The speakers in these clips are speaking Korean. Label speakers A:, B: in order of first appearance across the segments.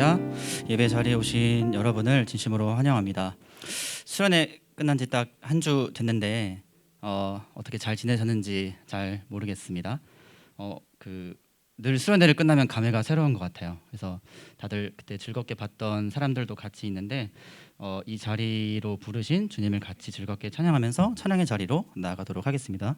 A: 할렐루야. 예배 자리에 오신 여러분을 진심으로 환영합니다. 수련회 끝난 지 딱 한 주 됐는데 어떻게 잘 지내셨는지 잘 모르겠습니다. 늘 수련회를 끝나면 감회가 새로운 것 같아요. 그래서 다들 그때 즐겁게 봤던 사람들도 같이 있는데 이 자리로 부르신 주님을 같이 즐겁게 찬양하면서 찬양의 자리로 나아가도록 하겠습니다.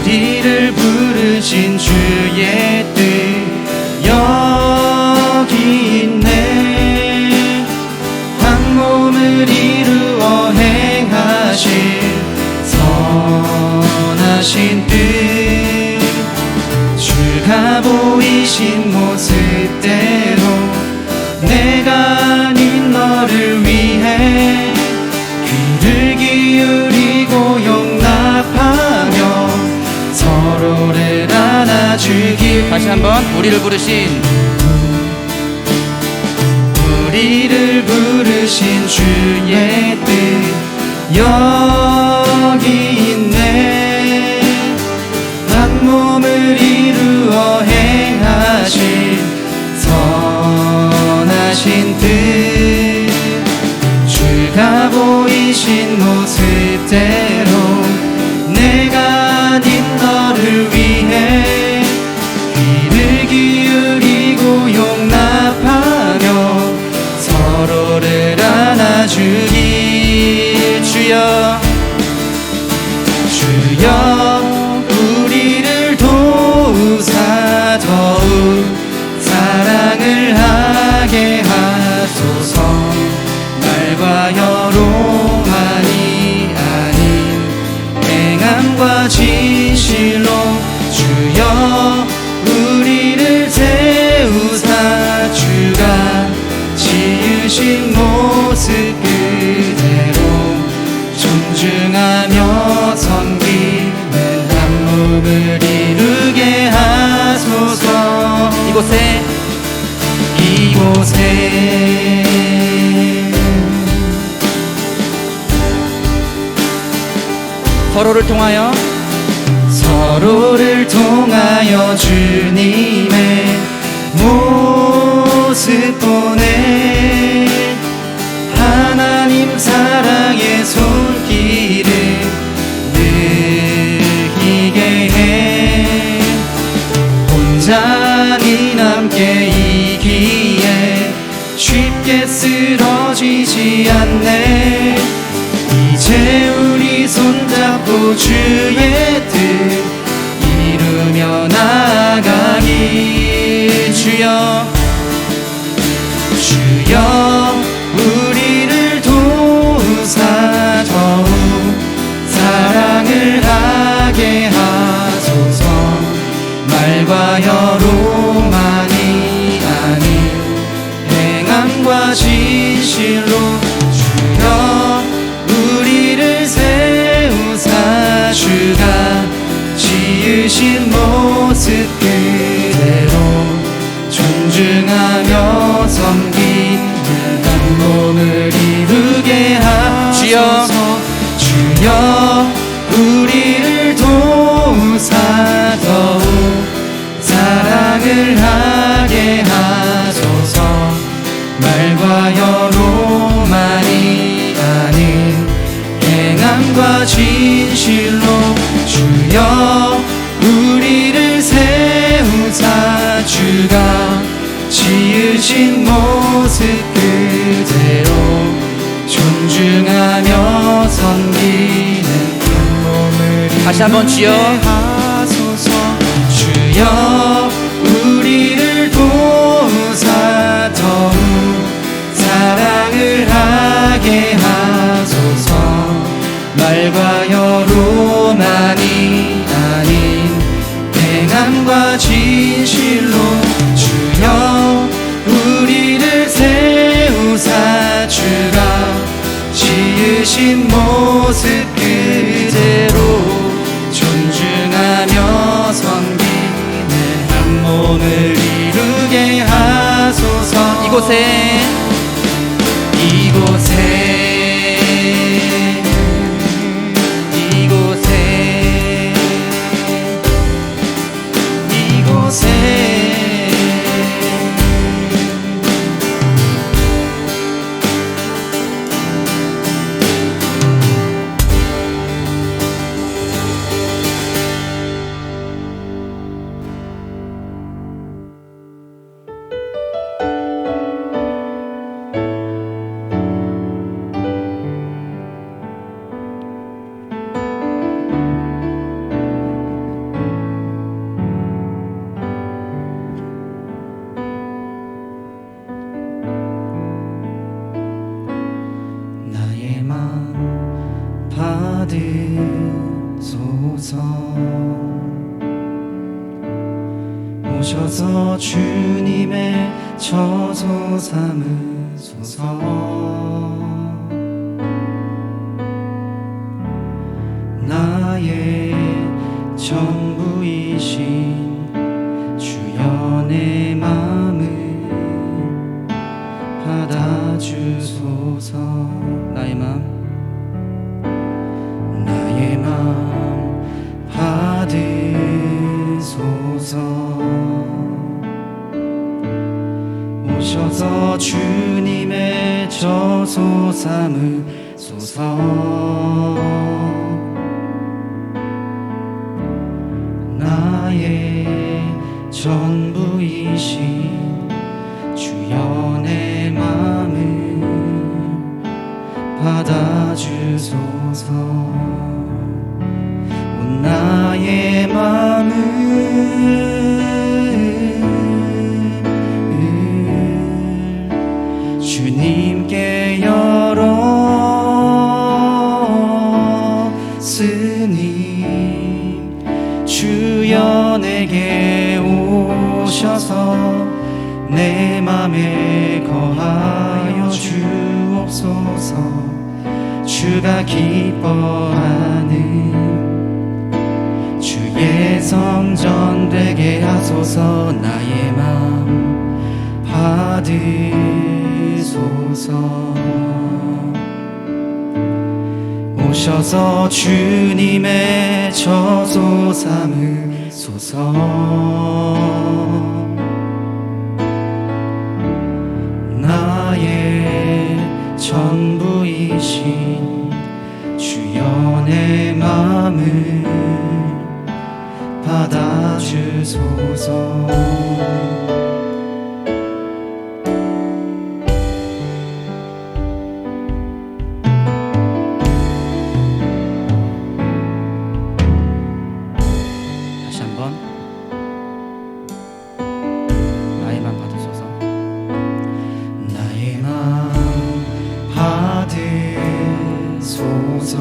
A: 우리를 부르신 주의 뜻 여기 있네. 한 몸을 이루어 행하실 선하신 뜻, 주가 보이신 모습대로 내가 아닌 너를 위해 귀를 기울이고 용납하며 서로를 안아주길. 다시 한번 우리를 부르신 주의 뜻 여기 있네. 한 몸을 이루어 행하신 선하신 뜻, 주가 보이신 모습대로 내가 아닌 너를 위해 귀를 기울이고 용납하며 서로를 안아주길. 주여 우리를 도우사 더욱 사랑을 하게 하소서. 말과 여로만이 아닌 행함과 진실로 주여 우리를 세우사 주가 지으신 모습 그대로 존중하며 섬기는 한 몸을 이루게 하소서. 이곳에 서로를 통하여 주님의 모습 보내 하나님 사랑의 손길을 느끼게 해. 혼자니 함께 이기에 쉽게 쓰러지지 않네. 이제 우리 손잡고 주의 뜻 이루며 나가길. 주여 우리를 도우사 더욱 사랑을 하게 하소서. 말과 여로만이 아닌 행함과 진실로 주여 우리를 세우사 주가 지으신 모습 그대로 존중하며 섬기는 한 몸을 이루게 하소서. 주여 우리를 도우사 더욱 사랑을 하게 하소서. 말과 여로만이 아닌 행함과 진실로 주여 우리를 세우사 주가 지으신 모습 그대로 존중하며 섬기는 한 몸을 다시 한번 주여 우리를 도우사 더욱 사랑을 하게 하소서. 말과 여로만이 아닌 행함과 진실로 주여 우리를 세우사 주가 지으신 모습 모습 그대로 존중하며 섬기는 한 몸을 이루게 하소서. 이곳에 받으소서. 오셔서 주님의 처소 삼으소서. 나의 전부이신 주여 내 맘을 받아주소서. 나의 맘 받으소서. 오셔서 주님의 처소 삼으소서. 나의 전부이신 주여 내 맘을 받아주소서. 나의 맘을 주님께 열었으니 주여 내게 오셔서 내 맘에 거하여 주옵소서. 주가 기뻐하는 주의 성전 되게 하소서. 나의 맘 받으소서. 오셔서 주님의 처소 삼으소서. 나의 전부이신 주여 내 맘을 받아주소서. 다시 한번 나의 맘 받으소서. 나의 맘 받으소서.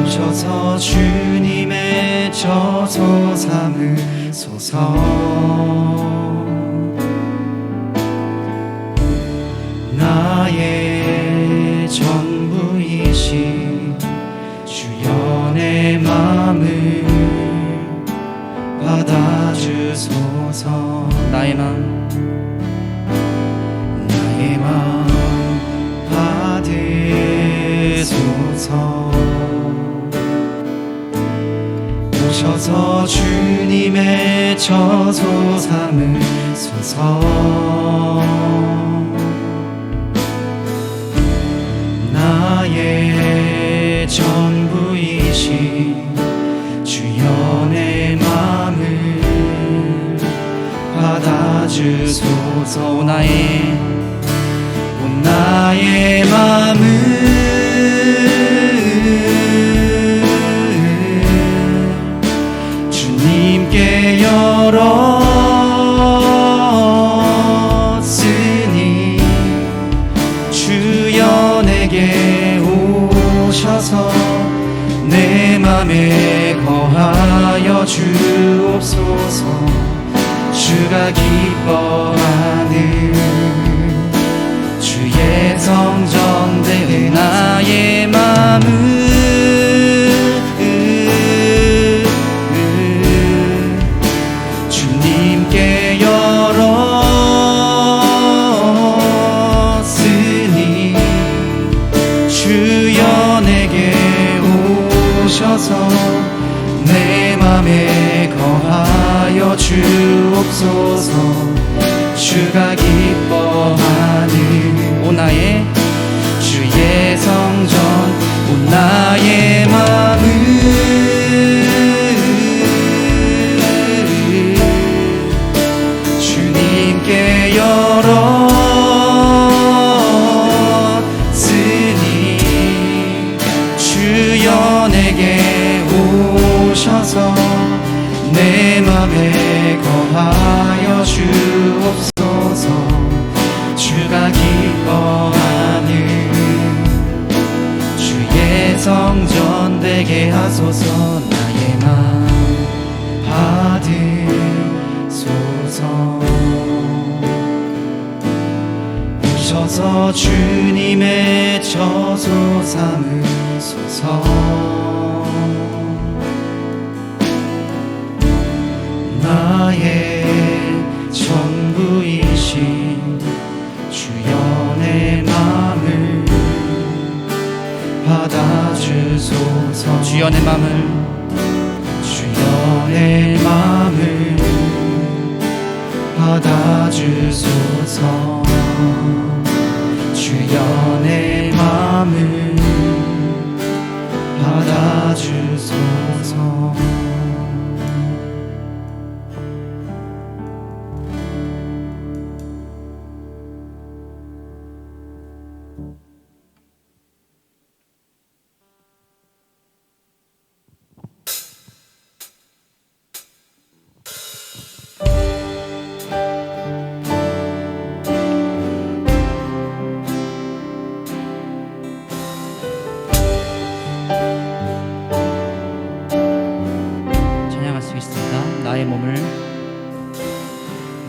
A: 오셔서 주님의 처소 삼으소서. 나의 전부이신 주여 내 맘을 받아주소서. 나의 맘 받으소서. 오셔서 주님의 처소 삼으소서. 나의 전부이신 주여 내 맘을 받아주소서. 나의 맘을 주님께 열었으니 주여 내게 오셔서 내 맘에 거하여 주옵소서. 주가 기뻐하는 주의 주의 성전 대회 나의 맘을 주님께 열었으니 주여 내게 오셔서 내 맘에 거하여 주옵소서. 주가 기뻐하는 오 나의 주의 성전 오 나의 맘을 주님께 열었으니 주여 내게 오셔서 내 맘에 거하여 주옵소서. 주가 기뻐하는 주의 성전 되게 하소서. 나의 맘 받으소서. 오셔서 주님의 처소 삼으소서. 나의 전부이신 주여 내 맘을 받아주소서. 주여 내 맘을 주여 내 맘을 받아주소서. 주여 내 맘을 받아주소서.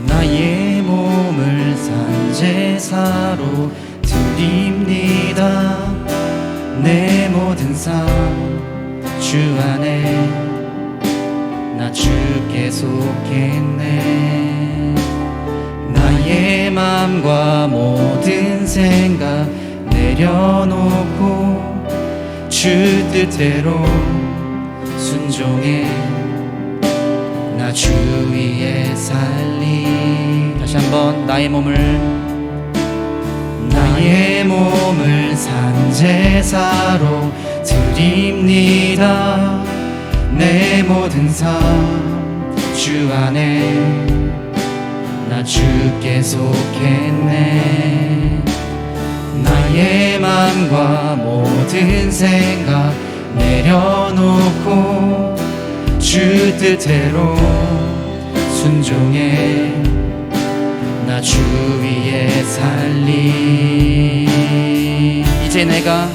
A: 나의 몸을 산제사로 드립니다. 내 모든 삶 주 안에 나 주께 속했네. 나의 맘과 모든 생각 내려놓고 주 뜻대로 순종해 나 주 위에 살리. 다시 한번 나의 몸을 산제사로 드립니다. 내 모든 삶 주 안에 나 주께 속했네. 나의 맘과 모든 생각 내려놓고 주 뜻대로 순종해 나 주 위에 살리. 이제 내가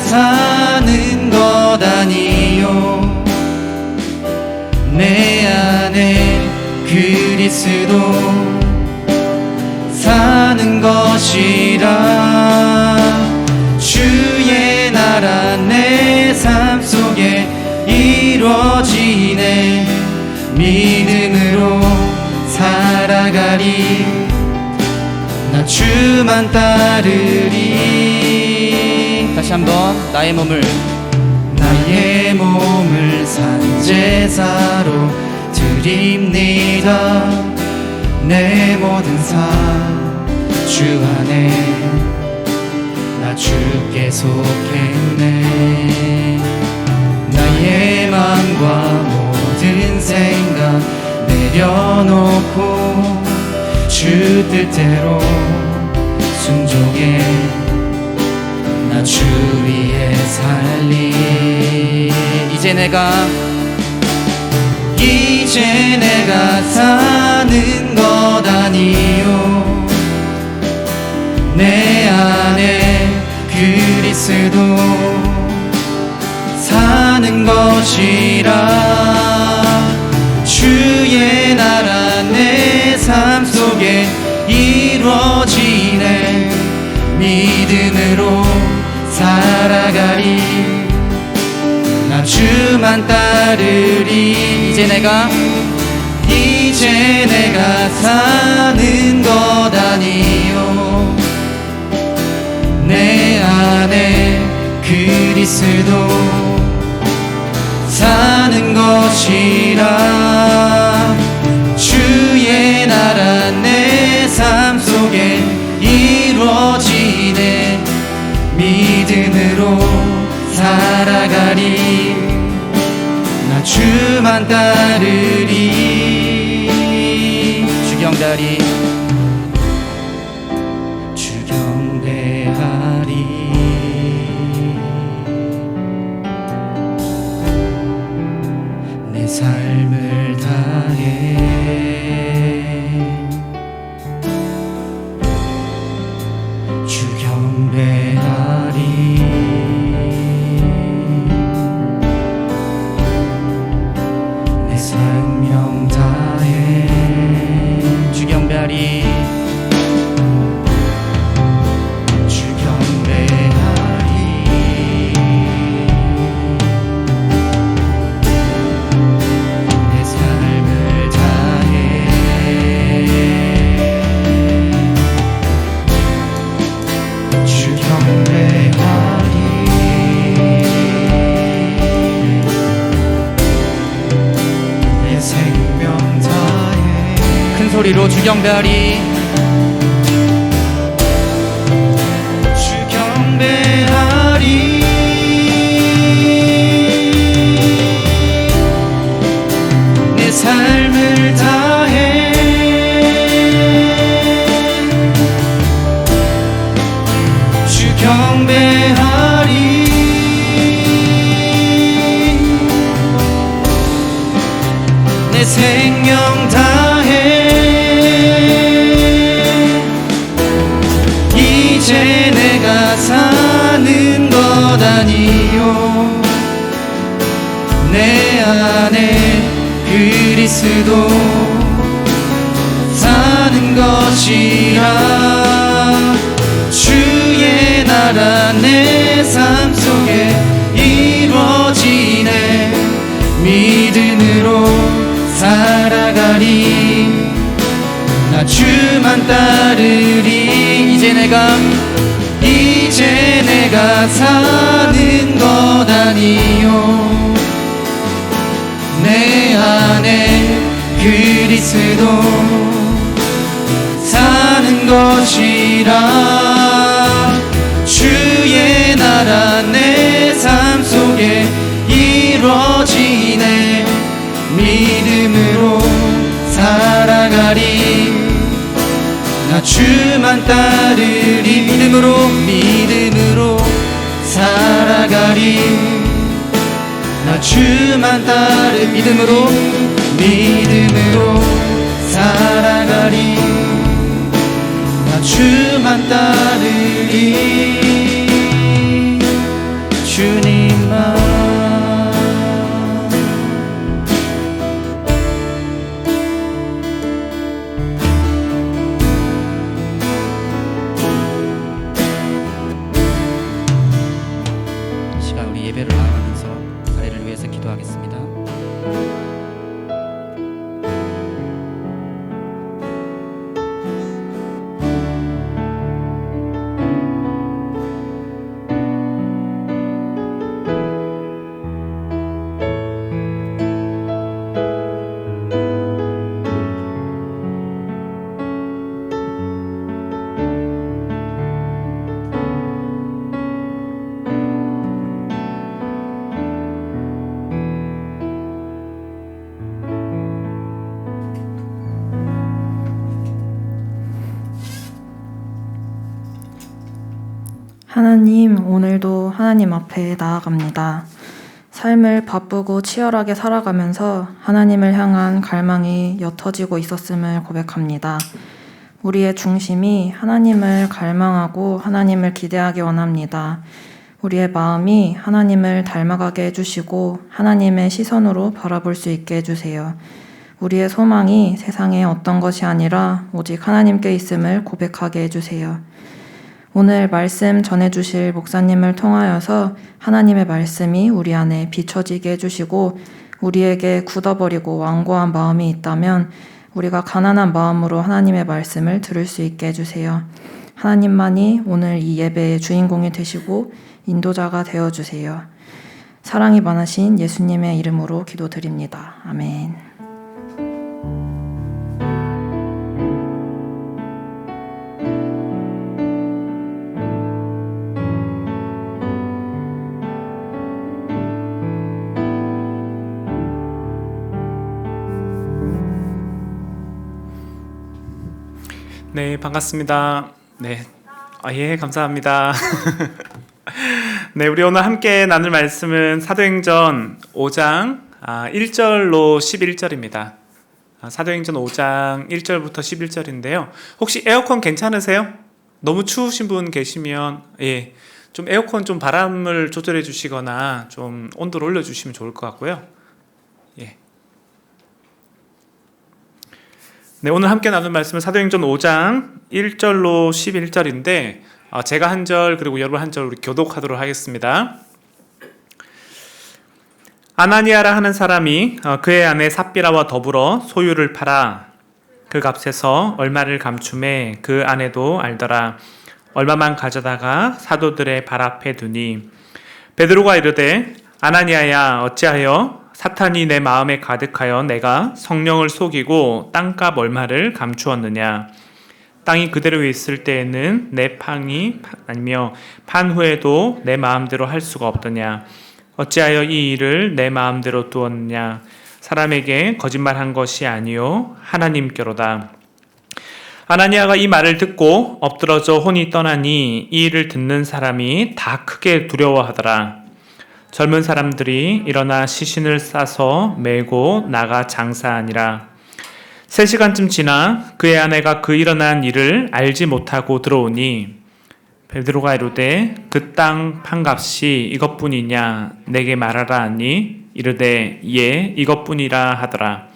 A: 사는 것 아니요 내 안에 그리스도 사는 것이라. 주의 나라 내 삶 속에 이루어지네. 믿음으로 살아가리. 나 주만 따르리. 다시 한번 나의 몸을 산제사로 드립니다. 내 모든 삶 주 안에 나 주께 속했네. 나의 맘과 모든 생각 내려놓고 주 뜻대로 순종해 나 주 위에 살리. 이제 내가 사는 것 아니요 내 안에 그리스도 사는 것이라. 주의 나라 내 삶 속에 이루어 살아가리. 나 주만 따르리. 이제 내가 사는 것 아니요, 내 안에 그리스도 사는 것이라. 주의 나라 내 삶 속에 이루어지네. 믿음으로 살아가리. 나 주만 따르리. 주경배하리. 내 삶을 다해 주 경배하리. 내 생명 다해 주 경배하리. 주 경배하리. 내 삶을 다해 주 경배하리. 내 생명 다해 큰 소리로 주 경배하리. 주 경배하리. 내 삶을 다해 주 경배하리. 내 생명 다해 이제 내가 사는 것 아니요, 내 안에 그리스도 사는 것이라. 주의 나라 내 삶 속에 이루어지네. 믿음으로 살아가리. 나 주만 따르리. 이제 내가 사는 것 아니요, 내 안에 그리스도 사는 것이라. 주의 나라 내 삶 속에 이루어지네. 믿음으로 살아가리. 나 주만 따르리. 믿음으로 살아가리. 나 주만 따르. 믿음으로 살아가리. 나 주만 따르리. 주님만. 시간 우리 예배를 나아가면서 사례를 위해서 기도하겠습니다.
B: 하나님, 오늘도 하나님 앞에 나아갑니다. 삶을 바쁘고 치열하게 살아가면서 하나님을 향한 갈망이 옅어지고 있었음을 고백합니다. 우리의 중심이 하나님을 갈망하고 하나님을 기대하기 원합니다. 우리의 마음이 하나님을 닮아가게 해주시고 하나님의 시선으로 바라볼 수 있게 해주세요. 우리의 소망이 세상의 어떤 것이 아니라 오직 하나님께 있음을 고백하게 해주세요. 오늘 말씀 전해주실 목사님을 통하여서 하나님의 말씀이 우리 안에 비춰지게 해주시고 우리에게 굳어버리고 완고한 마음이 있다면 우리가 가난한 마음으로 하나님의 말씀을 들을 수 있게 해주세요. 하나님만이 오늘 이 예배의 주인공이 되시고 인도자가 되어주세요. 사랑이 많으신 예수님의 이름으로 기도드립니다. 아멘.
C: 네, 반갑습니다. 네, 예, 감사합니다. 네, 우리 오늘 함께 나눌 말씀은 사도행전 5장 1절로 11절입니다. 사도행전 5장 1절부터 11절인데요. 혹시 에어컨 괜찮으세요? 너무 추우신 분 계시면 좀 에어컨 좀 바람을 조절해 주시거나 좀 온도를 올려 주시면 좋을 것 같고요. 네, 오늘 함께 나눌 말씀은 사도행전 5장 1절로 11절인데 제가 한 절 그리고 여러분 한 절 우리 교독하도록 하겠습니다. 아나니아라 하는 사람이 그의 아내 삽비라와 더불어 소유를 팔아 그 값에서 얼마를 감춤해 그 아내도 알더라. 얼마만 가져다가 사도들의 발 앞에 두니 베드로가 이르되 아나니아야 어찌하여 사탄이 내 마음에 가득하여 내가 성령을 속이고 땅값 얼마를 감추었느냐. 땅이 그대로 있을 때에는 내 판이 아니며 판 후에도 내 마음대로 할 수가 없더냐. 어찌하여 이 일을 내 마음대로 두었느냐. 사람에게 거짓말한 것이 아니요 하나님께로다. 아나니아가 이 말을 듣고 엎드러져 혼이 떠나니 이 일을 듣는 사람이 다 크게 두려워하더라. 젊은 사람들이 일어나 시신을 싸서 메고 나가 장사하니라. 3시간쯤 지나 그의 아내가 그 일어난 일을 알지 못하고 들어오니 베드로가 이르되 그 땅 판값이 이것뿐이냐 내게 말하라 하니 이르되 예 이것뿐이라 하더라.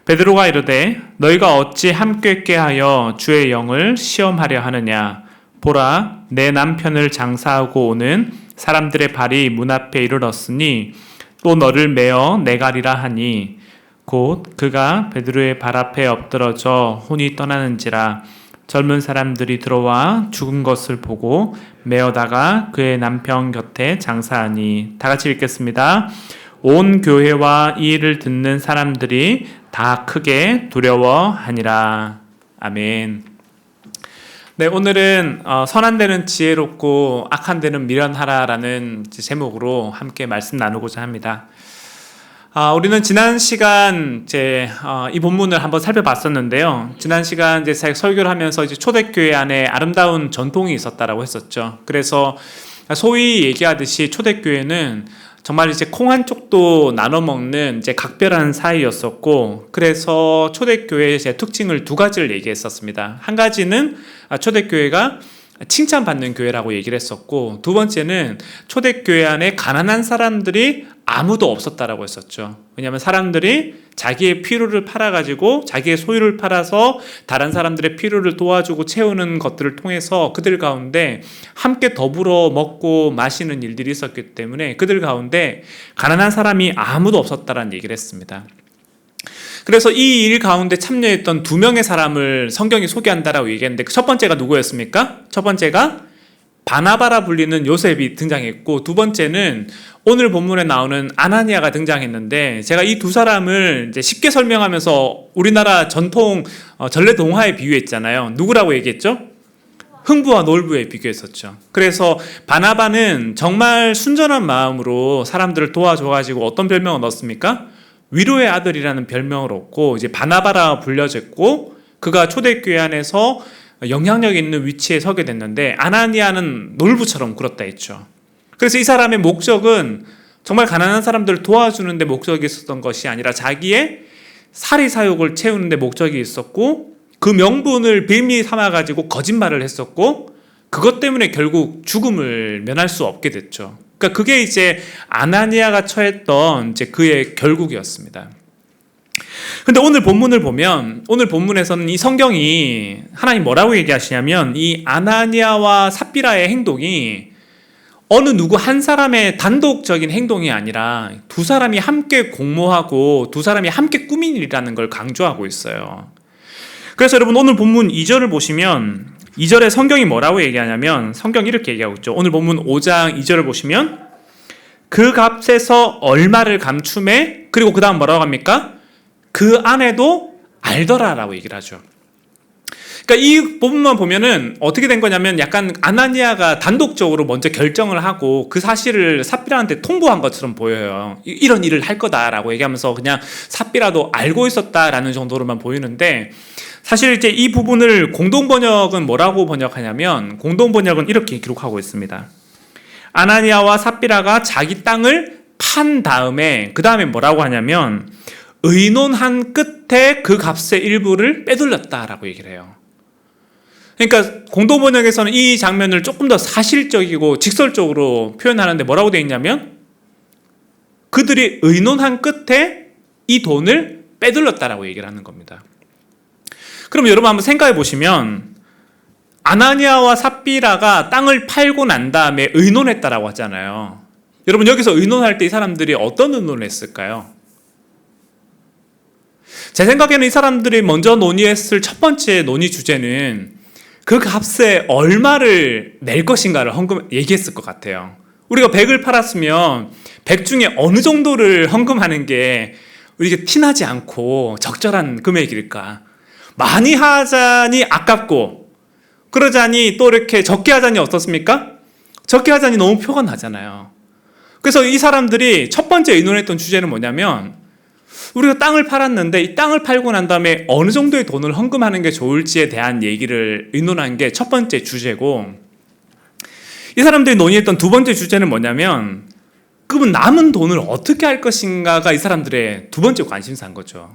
C: 베드로가 이르되 너희가 어찌 함께 꾀하여 주의 영을 시험하려 하느냐. 보라 내 남편을 장사하고 오는 사람들의 발이 문 앞에 이르렀으니 또 너를 메어 내가리라 하니 곧 그가 베드로의 발 앞에 엎드러져 혼이 떠나는지라. 젊은 사람들이 들어와 죽은 것을 보고 메어다가 그의 남편 곁에 장사하니. 다 같이 읽겠습니다. 온 교회와 이 일을 듣는 사람들이 다 크게 두려워하니라. 아멘. 네, 오늘은 선한 데는 지혜롭고 악한 데는 미련하라라는 제목으로 함께 말씀 나누고자 합니다. 우리는 지난 시간 이 본문을 한번 살펴봤었는데요. 지난 시간 설교를 하면서 초대교회 안에 아름다운 전통이 있었다라고 했었죠. 그래서 소위 얘기하듯이 초대교회는 정말 콩 한 쪽도 나눠 먹는 각별한 사이였었고, 그래서 초대교회의 특징을 2가지를 얘기했었습니다. 한 가지는 초대교회가 칭찬받는 교회라고 얘기를 했었고, 2번째는 초대교회 안에 가난한 사람들이 아무도 없었다라고 했었죠. 왜냐하면 사람들이 자기의 필요를 팔아가지고 자기의 소유를 팔아서 다른 사람들의 필요를 도와주고 채우는 것들을 통해서 그들 가운데 함께 더불어 먹고 마시는 일들이 있었기 때문에 그들 가운데 가난한 사람이 아무도 없었다라는 얘기를 했습니다. 그래서 이 일 가운데 참여했던 2명의 사람을 성경이 소개한다라고 얘기했는데 첫 번째가 누구였습니까? 첫 번째가 바나바라 불리는 요셉이 등장했고, 2번째는 오늘 본문에 나오는 아나니아가 등장했는데, 제가 이 2사람을 쉽게 설명하면서 우리나라 전통 전래동화에 비유했잖아요. 누구라고 얘기했죠? 흥부와 놀부에 비교했었죠. 그래서 바나바는 정말 순전한 마음으로 사람들을 도와줘가지고 어떤 별명을 얻었습니까? 위로의 아들이라는 별명을 얻고 바나바라 불려졌고, 그가 초대교회 안에서 영향력 있는 위치에 서게 됐는데, 아나니아는 놀부처럼 굴었다 했죠. 그래서 이 사람의 목적은 정말 가난한 사람들을 도와주는 데 목적이 있었던 것이 아니라 자기의 사리사욕을 채우는 데 목적이 있었고, 그 명분을 빌미 삼아가지고 거짓말을 했었고, 그것 때문에 결국 죽음을 면할 수 없게 됐죠. 그러니까 그게 아나니아가 처했던 그의 결국이었습니다. 근데 오늘 본문을 보면 오늘 본문에서는 이 성경이 하나님 뭐라고 얘기하시냐면 이 아나니아와 삽비라의 행동이 어느 누구 한 사람의 단독적인 행동이 아니라 두 사람이 함께 공모하고 두 사람이 함께 꾸민 일이라는 걸 강조하고 있어요. 그래서 여러분 오늘 본문 2절을 보시면 2절에 성경이 뭐라고 얘기하냐면 성경이 이렇게 얘기하고 있죠. 오늘 본문 5장 2절을 보시면 그 값에서 얼마를 감춤해 그리고 그 다음 뭐라고 합니까? 그 아내도 알더라라고 얘기를 하죠. 그러니까 이 부분만 보면은 어떻게 된 거냐면 약간 아나니아가 단독적으로 먼저 결정을 하고 그 사실을 삽비라한테 통보한 것처럼 보여요. 이런 일을 할 거다라고 얘기하면서 그냥 삽비라도 알고 있었다라는 정도로만 보이는데 사실 이제 이 부분을 공동번역은 뭐라고 번역하냐면 공동번역은 이렇게 기록하고 있습니다. 아나니아와 삽비라가 자기 땅을 판 다음에 그 다음에 뭐라고 하냐면 의논한 끝에 그 값의 일부를 빼돌렸다라고 얘기를 해요. 그러니까 공동번역에서는 이 장면을 조금 더 사실적이고 직설적으로 표현하는데 뭐라고 되어 있냐면 그들이 의논한 끝에 이 돈을 빼돌렸다라고 얘기를 하는 겁니다. 그럼 여러분 한번 생각해 보시면 아나니아와 삽비라가 땅을 팔고 난 다음에 의논했다라고 하잖아요. 여러분 여기서 의논할 때 이 사람들이 어떤 의논을 했을까요? 제 생각에는 이 사람들이 먼저 논의했을 첫 번째 논의 주제는 그 값에 얼마를 낼 것인가를 얘기했을 것 같아요. 우리가 100을 팔았으면 100 중에 어느 정도를 헌금하는 게 우리가 티나지 않고 적절한 금액일까? 많이 하자니 아깝고 그러자니 또 이렇게 적게 하자니 어떻습니까? 적게 하자니 너무 표가 나잖아요. 그래서 이 사람들이 첫 번째 의논했던 주제는 뭐냐면 우리가 땅을 팔았는데 이 땅을 팔고 난 다음에 어느 정도의 돈을 헌금하는 게 좋을지에 대한 얘기를 의논한 게 첫 번째 주제고 이 사람들이 논의했던 두 번째 주제는 뭐냐면 그러면 남은 돈을 어떻게 할 것인가가 이 사람들의 두 번째 관심사인 거죠.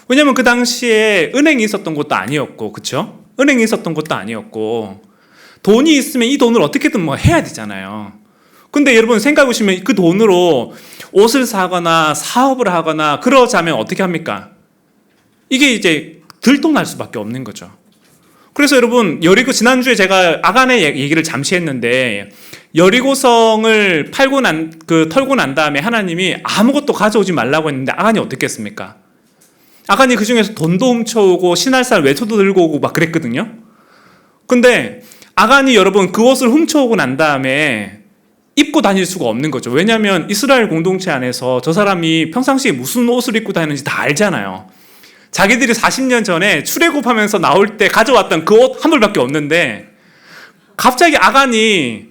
C: 왜냐하면 그 당시에 은행이 있었던 것도 아니었고 그렇죠? 은행이 있었던 것도 아니었고 돈이 있으면 이 돈을 어떻게든 뭐 해야 되잖아요. 근데 여러분 생각해 보시면 그 돈으로 옷을 사거나 사업을 하거나 그러자면 어떻게 합니까? 이게 이제 들통날 수밖에 없는 거죠. 그래서 여러분 여리고 지난주에 제가 아간의 얘기를 잠시 했는데 여리고성을 털고 난 다음에 하나님이 아무것도 가져오지 말라고 했는데 아간이 어떻게 했습니까? 아간이 그 중에서 돈도 훔쳐오고 신할살 외투도 들고 오고 막 그랬거든요. 근데 아간이 여러분 그 옷을 훔쳐오고 난 다음에 입고 다닐 수가 없는 거죠. 왜냐하면 이스라엘 공동체 안에서 저 사람이 평상시에 무슨 옷을 입고 다니는지 다 알잖아요. 자기들이 40년 전에 출애굽하면서 나올 때 가져왔던 그 옷 한 벌밖에 없는데 갑자기 아간이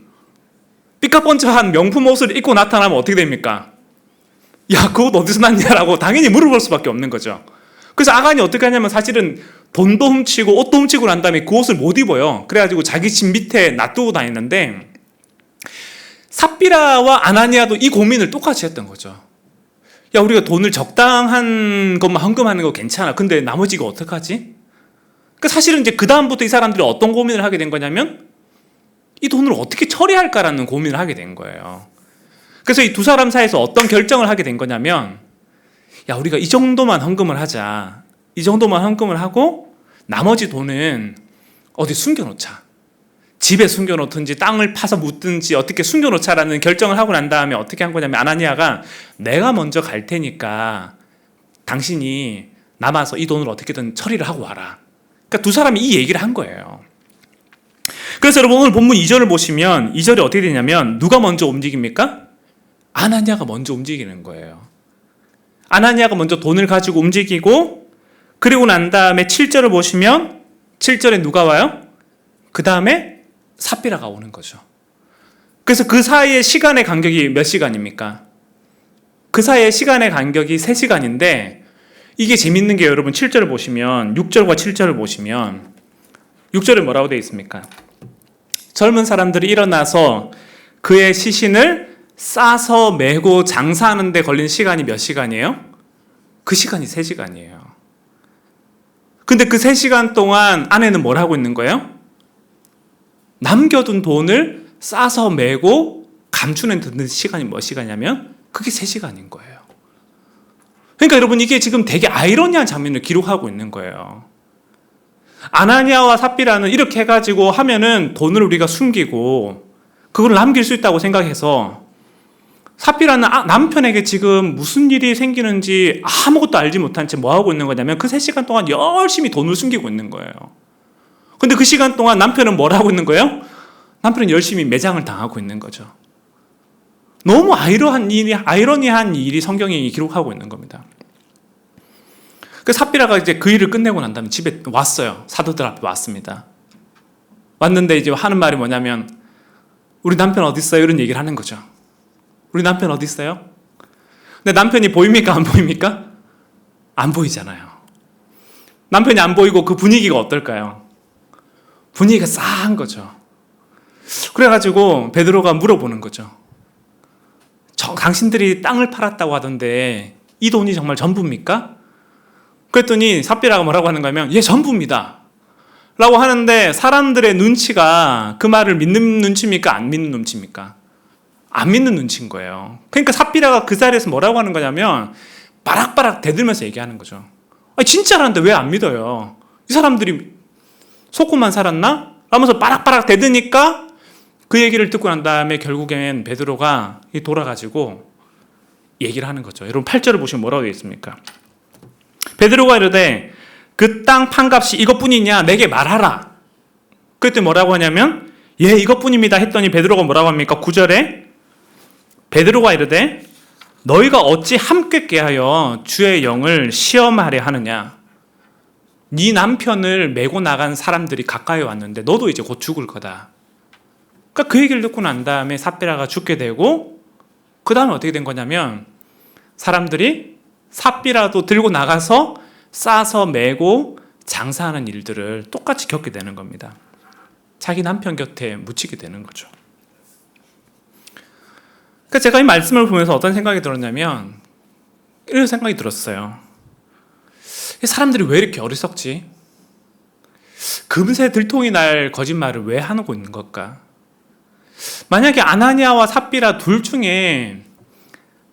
C: 삐까뻔쩍한 명품 옷을 입고 나타나면 어떻게 됩니까? 야, 그 옷 어디서 났냐라고 당연히 물어볼 수밖에 없는 거죠. 그래서 아간이 어떻게 하냐면 사실은 돈도 훔치고 옷도 훔치고 난 다음에 그 옷을 못 입어요. 그래가지고 자기 집 밑에 놔두고 다니는데 삽비라와 아나니아도 이 고민을 똑같이 했던 거죠. 야, 우리가 돈을 적당한 것만 헌금하는 거 괜찮아. 근데 나머지가 어떡하지? 그러니까 사실은 이제 그 다음부터 이 사람들이 어떤 고민을 하게 된 거냐면 이 돈을 어떻게 처리할까라는 고민을 하게 된 거예요. 그래서 이 두 사람 사이에서 어떤 결정을 하게 된 거냐면 야, 우리가 이 정도만 헌금을 하자. 이 정도만 헌금을 하고 나머지 돈은 어디 숨겨놓자. 집에 숨겨놓든지 땅을 파서 묻든지 어떻게 숨겨놓자라는 결정을 하고 난 다음에 어떻게 한 거냐면 아나니아가 내가 먼저 갈 테니까 당신이 남아서 이 돈을 어떻게든 처리를 하고 와라. 그러니까 두 사람이 이 얘기를 한 거예요. 그래서 여러분 오늘 본문 2절을 보시면 2절이 어떻게 되냐면 누가 먼저 움직입니까? 아나니아가 먼저 움직이는 거예요. 아나니아가 먼저 돈을 가지고 움직이고 그리고 난 다음에 7절을 보시면 7절에 누가 와요? 그 다음에 삽비라가 오는 거죠. 그래서 그 사이의 시간의 간격이 몇 시간입니까? 그 사이의 시간의 간격이 3시간인데 이게 재밌는 게 여러분 7절을 보시면 6절과 7절을 보시면 6절에 뭐라고 되어 있습니까? 젊은 사람들이 일어나서 그의 시신을 싸서 메고 장사하는 데 걸린 시간이 몇 시간이에요? 그 시간이 3시간이에요. 근데 그 3시간 동안 아내는 뭘 하고 있는 거예요? 남겨둔 돈을 싸서 메고 감추는 듣는 시간이 몇 시간이냐면 그게 3시간인 거예요. 그러니까 여러분 이게 지금 되게 아이러니한 장면을 기록하고 있는 거예요. 아나니아와 삽비라는 이렇게 해가지고 하면은 돈을 우리가 숨기고 그걸 남길 수 있다고 생각해서 삽비라는 남편에게 지금 무슨 일이 생기는지 아무것도 알지 못한 채 뭐 하고 있는 거냐면 그 3시간 동안 열심히 돈을 숨기고 있는 거예요. 근데 그 시간 동안 남편은 뭘 하고 있는 거예요? 남편은 열심히 매장을 당하고 있는 거죠. 너무 아이러니한 일이 성경이 기록하고 있는 겁니다. 그 삽비라가 이제 그 일을 끝내고 난 다음에 집에 왔어요. 사도들 앞에 왔습니다. 왔는데 이제 하는 말이 뭐냐면 우리 남편 어디 있어요? 이런 얘기를 하는 거죠. 우리 남편 어디 있어요? 근데 남편이 보입니까? 안 보입니까? 안 보이잖아요. 남편이 안 보이고 그 분위기가 어떨까요? 분위기가 싸한 거죠. 그래가지고 베드로가 물어보는 거죠. 당신들이 땅을 팔았다고 하던데 이 돈이 정말 전부입니까? 그랬더니 삽비라가 뭐라고 하는가 하면 예, 전부입니다 라고 하는데 사람들의 눈치가 그 말을 믿는 눈치입니까? 안 믿는 눈치입니까? 안 믿는 눈치인 거예요. 그러니까 삽비라가 그 자리에서 뭐라고 하는 거냐면 바락바락 대들면서 얘기하는 거죠. 아니, 진짜라는데 왜 안 믿어요? 이 사람들이 속고만 살았나? 라면서 바락바락 대드니까 그 얘기를 듣고 난 다음에 결국엔 베드로가 돌아가지고 얘기를 하는 거죠. 여러분 8절을 보시면 뭐라고 되어 있습니까? 베드로가 이르되 그 땅 판값이 이것뿐이냐 내게 말하라. 그때 뭐라고 하냐면 예, 이것뿐입니다 했더니 베드로가 뭐라고 합니까? 9절에 베드로가 이르되 너희가 어찌 함께 깨하여 주의 영을 시험하려 하느냐. 네 남편을 메고 나간 사람들이 가까이 왔는데 너도 이제 곧 죽을 거다. 그러니까 그 얘기를 듣고 난 다음에 삽비라가 죽게 되고 그 다음에 어떻게 된 거냐면 사람들이 삽비라도 들고 나가서 싸서 메고 장사하는 일들을 똑같이 겪게 되는 겁니다. 자기 남편 곁에 묻히게 되는 거죠. 그러니까 제가 이 말씀을 보면서 어떤 생각이 들었냐면 이런 생각이 들었어요. 사람들이 왜 이렇게 어리석지? 금세 들통이 날 거짓말을 왜 하고 있는 걸까? 만약에 아나니아와 삽비라 둘 중에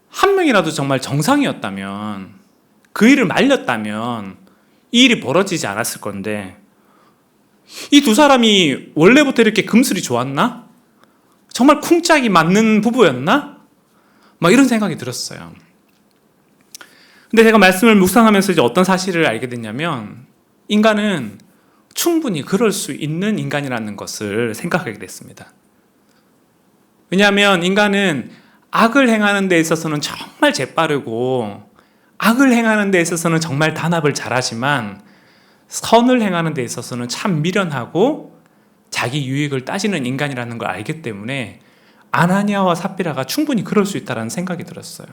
C: 한 명이라도 정말 정상이었다면 그 일을 말렸다면 이 일이 벌어지지 않았을 건데 이 두 사람이 원래부터 이렇게 금슬이 좋았나? 정말 쿵짝이 맞는 부부였나? 막 이런 생각이 들었어요. 근데 제가 말씀을 묵상하면서 이제 어떤 사실을 알게 됐냐면 인간은 충분히 그럴 수 있는 인간이라는 것을 생각하게 됐습니다. 왜냐하면 인간은 악을 행하는 데 있어서는 정말 재빠르고 악을 행하는 데 있어서는 정말 단합을 잘하지만 선을 행하는 데 있어서는 참 미련하고 자기 유익을 따지는 인간이라는 걸 알기 때문에 아나니아와 삽비라가 충분히 그럴 수 있다는 생각이 들었어요.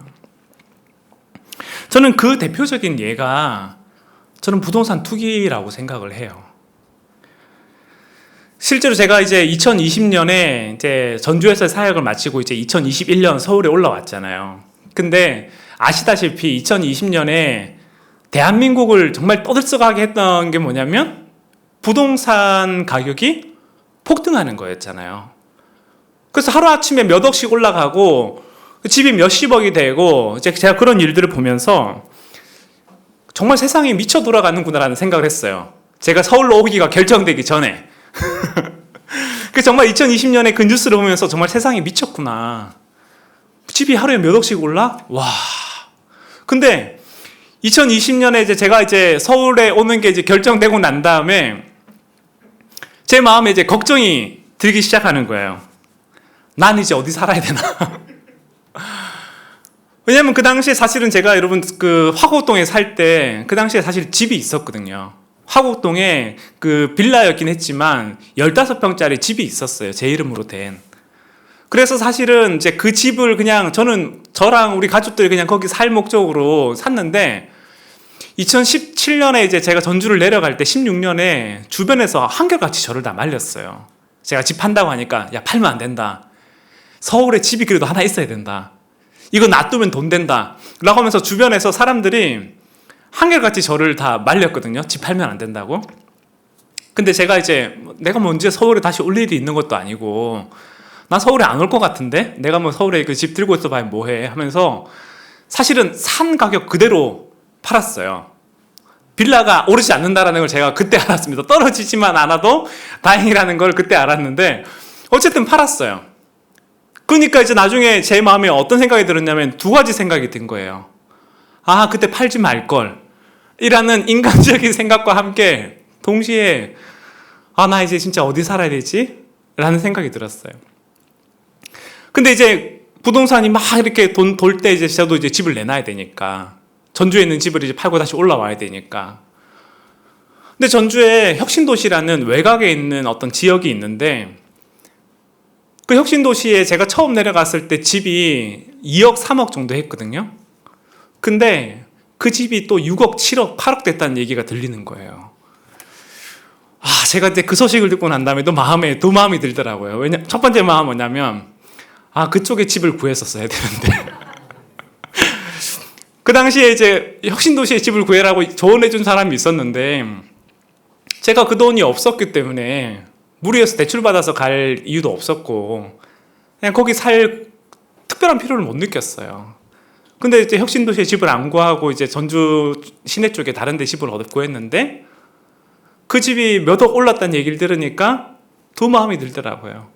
C: 저는 그 대표적인 예가 저는 부동산 투기라고 생각을 해요. 실제로 제가 이제 2020년에 이제 전주에서 사역을 마치고 이제 2021년 서울에 올라왔잖아요. 근데 아시다시피 2020년에 대한민국을 정말 떠들썩하게 했던 게 뭐냐면 부동산 가격이 폭등하는 거였잖아요. 그래서 하루아침에 몇 억씩 올라가고 집이 몇십억이 되고 이제 제가 그런 일들을 보면서 정말 세상이 미쳐 돌아가는구나라는 생각을 했어요. 제가 서울로 오기가 결정되기 전에. 그래서 정말 2020년에 그 뉴스를 보면서 정말 세상이 미쳤구나. 집이 하루에 몇 억씩 올라? 와. 근데 2020년에 이제 제가 이제 서울에 오는 게 이제 결정되고 난 다음에 제 마음에 이제 걱정이 들기 시작하는 거예요. 난 이제 어디 살아야 되나? 왜냐면 그 당시에 사실은 제가 여러분 그 화곡동에 살 때 그 당시에 사실 집이 있었거든요. 화곡동에 그 빌라였긴 했지만 15평짜리 집이 있었어요. 제 이름으로 된. 그래서 사실은 이제 그 집을 그냥 저랑 우리 가족들이 그냥 거기 살 목적으로 샀는데 2017년에 이제 제가 전주를 내려갈 때 16년에 주변에서 한결같이 저를 다 말렸어요. 제가 집 판다고 하니까 야, 팔면 안 된다. 서울에 집이 그래도 하나 있어야 된다. 이거 놔두면 돈 된다. 라고 하면서 주변에서 사람들이 한결같이 저를 다 말렸거든요. 집 팔면 안 된다고. 근데 제가 이제 내가 뭐 언제 서울에 다시 올 일이 있는 것도 아니고 난 서울에 안 올 것 같은데 내가 뭐 서울에 그 집 들고 있어 봐야 뭐해 하면서 사실은 산 가격 그대로 팔았어요. 빌라가 오르지 않는다라는 걸 제가 그때 알았습니다. 떨어지지만 않아도 다행이라는 걸 그때 알았는데 어쨌든 팔았어요. 그러니까 이제 나중에 제 마음에 어떤 생각이 들었냐면 두 가지 생각이 든 거예요. 아, 그때 팔지 말걸 이라는 인간적인 생각과 함께 동시에 아, 나 이제 진짜 어디 살아야 되지? 라는 생각이 들었어요. 근데 이제 부동산이 막 이렇게 돈 돌 때 이제 저도 이제 집을 내놔야 되니까 전주에 있는 집을 이제 팔고 다시 올라와야 되니까. 근데 전주에 혁신도시라는 외곽에 있는 어떤 지역이 있는데 그 혁신도시에 제가 처음 내려갔을 때 집이 2억, 3억 정도 했거든요. 근데 그 집이 또 6억, 7억, 8억 됐다는 얘기가 들리는 거예요. 아, 제가 이제 그 소식을 듣고 난 다음에 또 두 마음이 들더라고요. 첫 번째 마음은 뭐냐면 아, 그쪽에 집을 구했었어야 되는데. 그 당시에 이제 혁신도시에 집을 구해라고 조언해준 사람이 있었는데 제가 그 돈이 없었기 때문에 무리해서 대출받아서 갈 이유도 없었고 그냥 거기 살 특별한 필요를 못 느꼈어요. 근데 이제 혁신도시에 집을 안 구하고 이제 전주 시내 쪽에 다른 데 집을 구했는데 그 집이 몇 억 올랐다는 얘기를 들으니까 두 마음이 들더라고요.